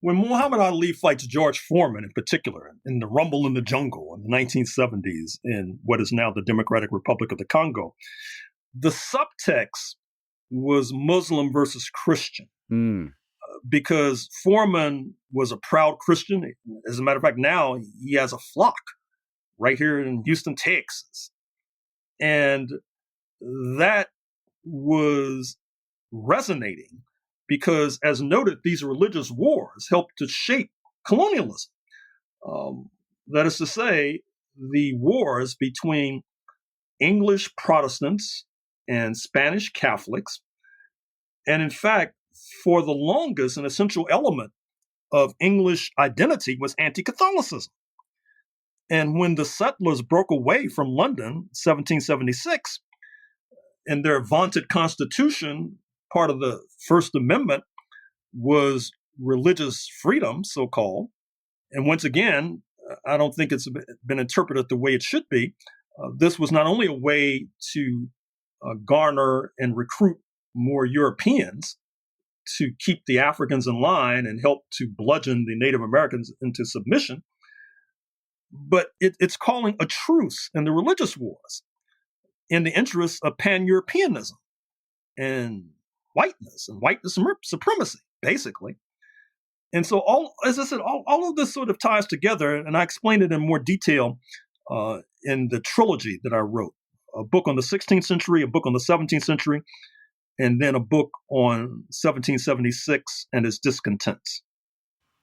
when Muhammad Ali fights George Foreman in particular in the Rumble in the Jungle in the 1970s in what is now the Democratic Republic of the Congo, the subtext was Muslim versus Christian. Because Foreman was a proud Christian. As a matter of fact, now he has a flock right here in Houston, Texas. And that was resonating because, as noted, these religious wars helped to shape colonialism. That is to say, the wars between English Protestants and Spanish Catholics. And in fact, for the longest, an essential element of English identity was anti-Catholicism. And when the settlers broke away from London, 1776, and their vaunted constitution, part of the First Amendment, was religious freedom, so-called. And once again, I don't think it's been interpreted the way it should be. This was not only a way to garner and recruit more Europeans to keep the Africans in line and help to bludgeon the Native Americans into submission, but it's calling a truce in the religious wars in the interests of pan-Europeanism and white supremacy, basically. And so, as I said, all of this sort of ties together, and I explained it in more detail in the trilogy that I wrote, a book on the 16th century, a book on the 17th century, and then a book on 1776 and its discontents.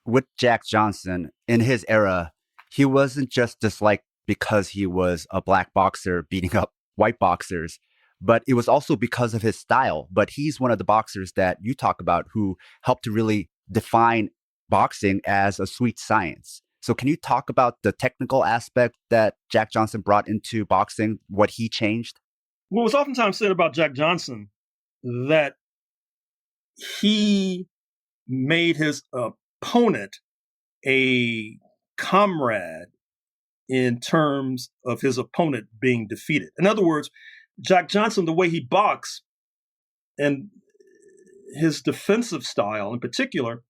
With Jack Johnson, in his era, he wasn't just disliked because he was a black boxer beating up white boxers, but it was also because of his style. But he's one of the boxers that you talk about who helped to really define boxing as a sweet science. So can you talk about the technical aspect that Jack Johnson brought into boxing, what he changed? Well, it's oftentimes said about Jack Johnson that he made his opponent a comrade in terms of his opponent being defeated. In other words, Jack Johnson, the way he boxed and his defensive style in particular,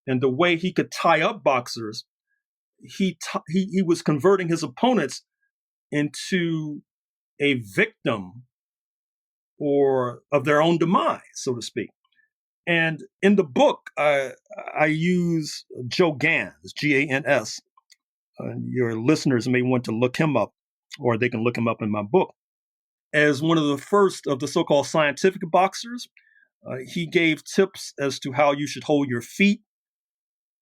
and the way he could tie up boxers, he was converting his opponents into a victim or of their own demise, so to speak. And in the book, I use Joe Gans, Gans. Your listeners may want to look him up, or they can look him up in my book. As one of the first of the so-called scientific boxers, he gave tips as to how you should hold your feet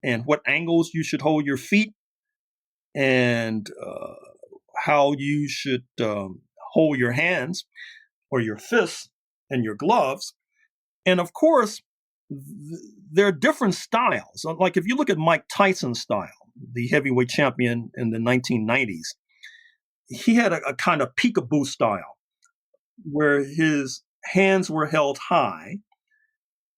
and what angles you should hold your feet and how you should hold your hands or your fists and your gloves. And of course, there are different styles. Like if you look at Mike Tyson's style, the heavyweight champion in the 1990s, he had a kind of peekaboo style where his hands were held high.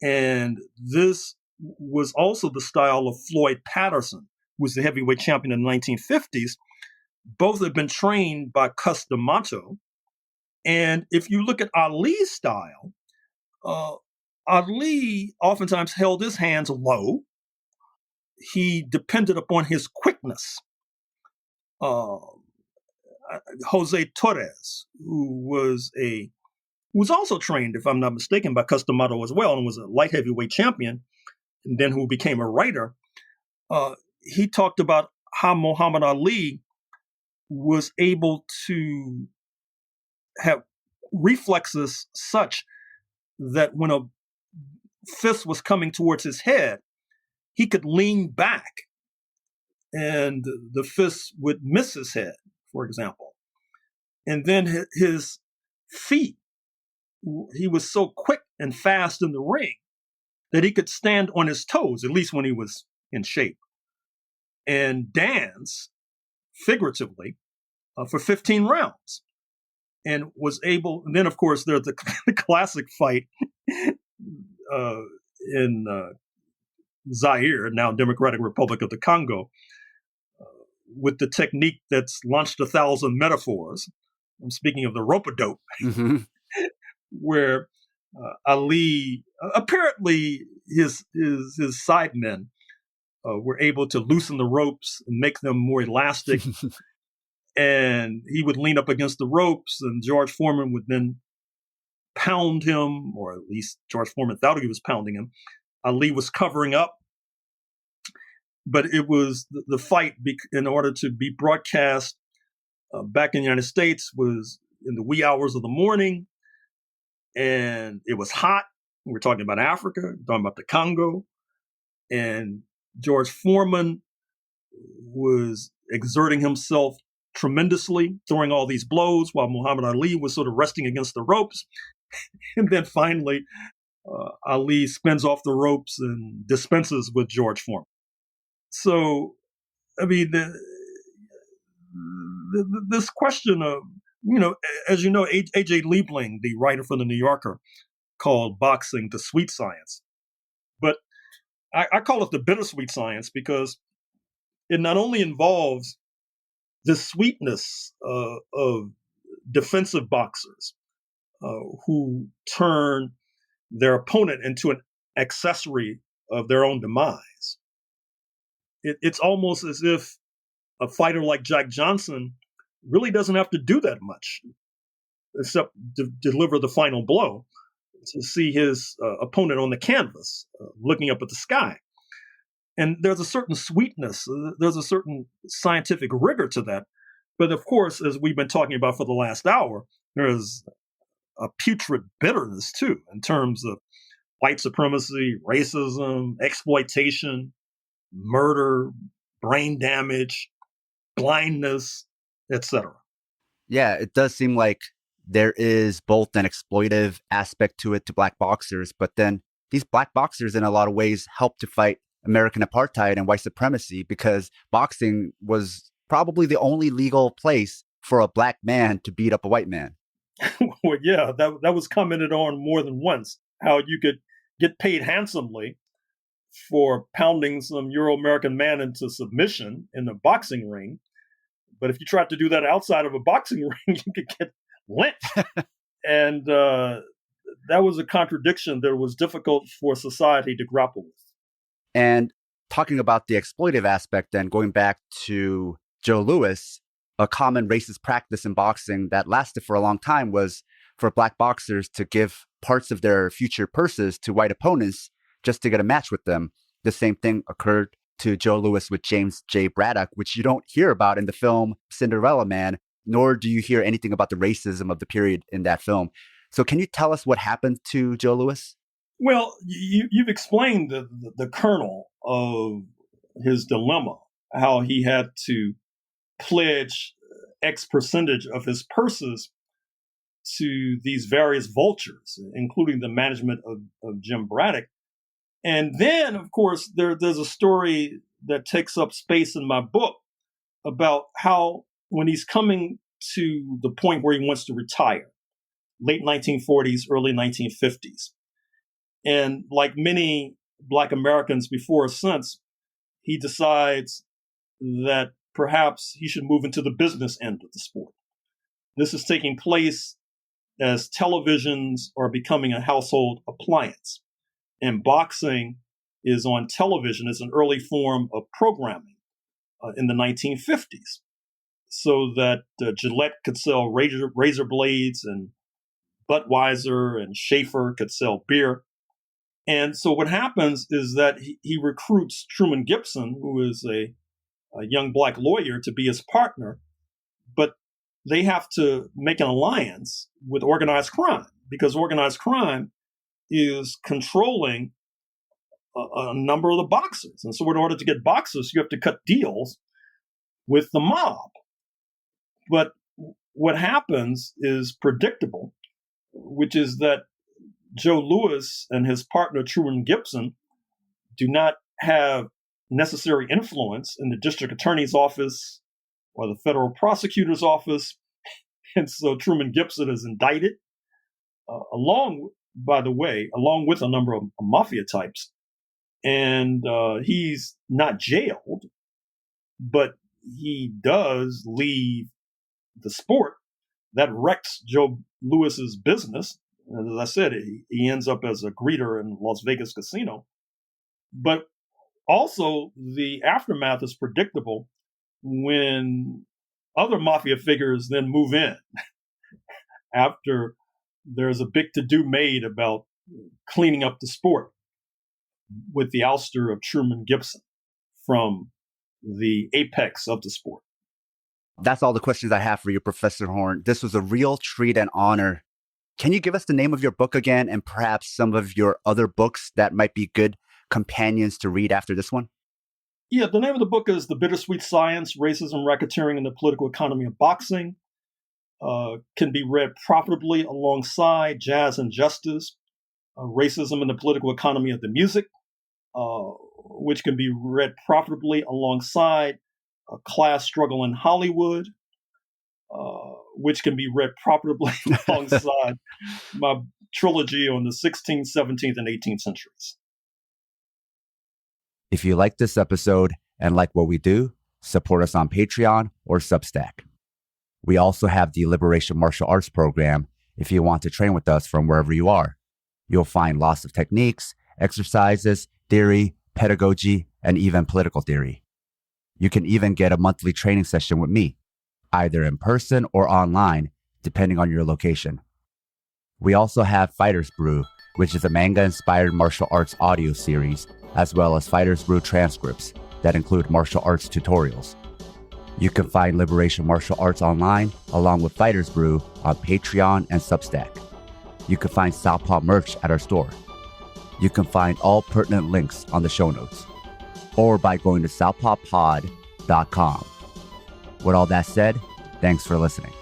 And this was also the style of Floyd Patterson, who was the heavyweight champion in the 1950s. Both had been trained by Cus D'Amato. And if you look at Ali's style, Ali oftentimes held his hands low. He depended upon his quickness. Jose Torres, who was also trained, if I'm not mistaken, by Cus D'Amato as well, and was a light heavyweight champion, and then who became a writer. He talked about how Muhammad Ali was able to have reflexes such that when a fist was coming towards his head, he could lean back and the fist would miss his head, for example. And then his feet, he was so quick and fast in the ring that he could stand on his toes, at least when he was in shape, and dance figuratively for 15 rounds. And was able, and then of course there's the classic fight in Zaire, now Democratic Republic of the Congo, with the technique that's launched 1,000 metaphors. I'm speaking of the rope-a-dope, where Ali, apparently his sidemen were able to loosen the ropes and make them more elastic. And he would lean up against the ropes, and George Foreman would then pound him, or at least George Foreman thought he was pounding him. Ali was covering up. But it was the fight, in order to be broadcast back in the United States, was in the wee hours of the morning. And it was hot. We're talking about Africa, we're talking about the Congo. And George Foreman was exerting himself tremendously, throwing all these blows while Muhammad Ali was sort of resting against the ropes. And then finally, Ali spins off the ropes and dispenses with George Foreman. So, I mean, this question of, as you know, A.J. Liebling, the writer for The New Yorker, called boxing the sweet science. But I call it the bittersweet science because it not only involves the sweetness of defensive boxers who turn their opponent into an accessory of their own demise. It's almost as if a fighter like Jack Johnson really doesn't have to do that much except to deliver the final blow to see his opponent on the canvas looking up at the sky. And there's a certain sweetness, there's a certain scientific rigor to that. But of course, as we've been talking about for the last hour, there's a putrid bitterness too, in terms of white supremacy, racism, exploitation, murder, brain damage, blindness, etc. Yeah, it does seem like there is both an exploitive aspect to it to black boxers, but then these black boxers in a lot of ways help to fight American apartheid and white supremacy because boxing was probably the only legal place for a black man to beat up a white man. Well, yeah, that was commented on more than once, how you could get paid handsomely for pounding some Euro-American man into submission in a boxing ring. But if you tried to do that outside of a boxing ring, you could get lynched. And that was a contradiction that was difficult for society to grapple with. And talking about the exploitive aspect, then going back to Joe Louis, a common racist practice in boxing that lasted for a long time was for black boxers to give parts of their future purses to white opponents just to get a match with them. The same thing occurred to Joe Louis with James J. Braddock, which you don't hear about in the film Cinderella Man, nor do you hear anything about the racism of the period in that film. So can you tell us what happened to Joe Louis? Well, you've explained the kernel of his dilemma, how he had to pledge X percentage of his purses to these various vultures, including the management of Jim Braddock. And then, of course, there's a story that takes up space in my book about how when he's coming to the point where he wants to retire, late 1940s, early 1950s. And like many Black Americans before or since, he decides that perhaps he should move into the business end of the sport. This is taking place as televisions are becoming a household appliance. And boxing is on television as an early form of programming in the 1950s, so that Gillette could sell razor blades and Budweiser and Schaefer could sell beer. And so what happens is that he recruits Truman Gibson, who is a young black lawyer, to be his partner, but they have to make an alliance with organized crime because organized crime is controlling a number of the boxers. And so in order to get boxers, you have to cut deals with the mob. But what happens is predictable, which is that Joe Louis and his partner Truman Gibson do not have necessary influence in the district attorney's office or the federal prosecutor's office. And so Truman Gibson is indicted, along with a number of mafia types. And he's not jailed, but he does leave the sport. That wrecks Joe Louis's business. And as I said, he ends up as a greeter in Las Vegas casino. But also, the aftermath is predictable when other mafia figures then move in after there's a big to-do made about cleaning up the sport with the ouster of Truman Gibson from the apex of the sport. That's all the questions I have for you, Professor Horne. This was a real treat and honor. Can you give us the name of your book again and perhaps some of your other books that might be good companions to read after this one? Yeah, the name of the book is The Bittersweet Science, Racism, Racketeering, and the Political Economy of Boxing. can be read profitably alongside Jazz and Justice, Racism and the Political Economy of the Music, which can be read profitably alongside Class Struggle in Hollywood, which can be read profitably alongside my trilogy on the 16th, 17th, and 18th centuries. If you like this episode and like what we do, support us on Patreon or Substack. We also have the Liberation Martial Arts program if you want to train with us from wherever you are. You'll find lots of techniques, exercises, theory, pedagogy, and even political theory. You can even get a monthly training session with me, either in person or online, depending on your location. We also have Fighters Brew, which is a manga-inspired martial arts audio series, as well as Fighters Brew transcripts that include martial arts tutorials. You can find Liberation Martial Arts online, along with Fighters Brew, on Patreon and Substack. You can find Southpaw merch at our store. You can find all pertinent links on the show notes, or by going to southpawpod.com. With all that said, thanks for listening.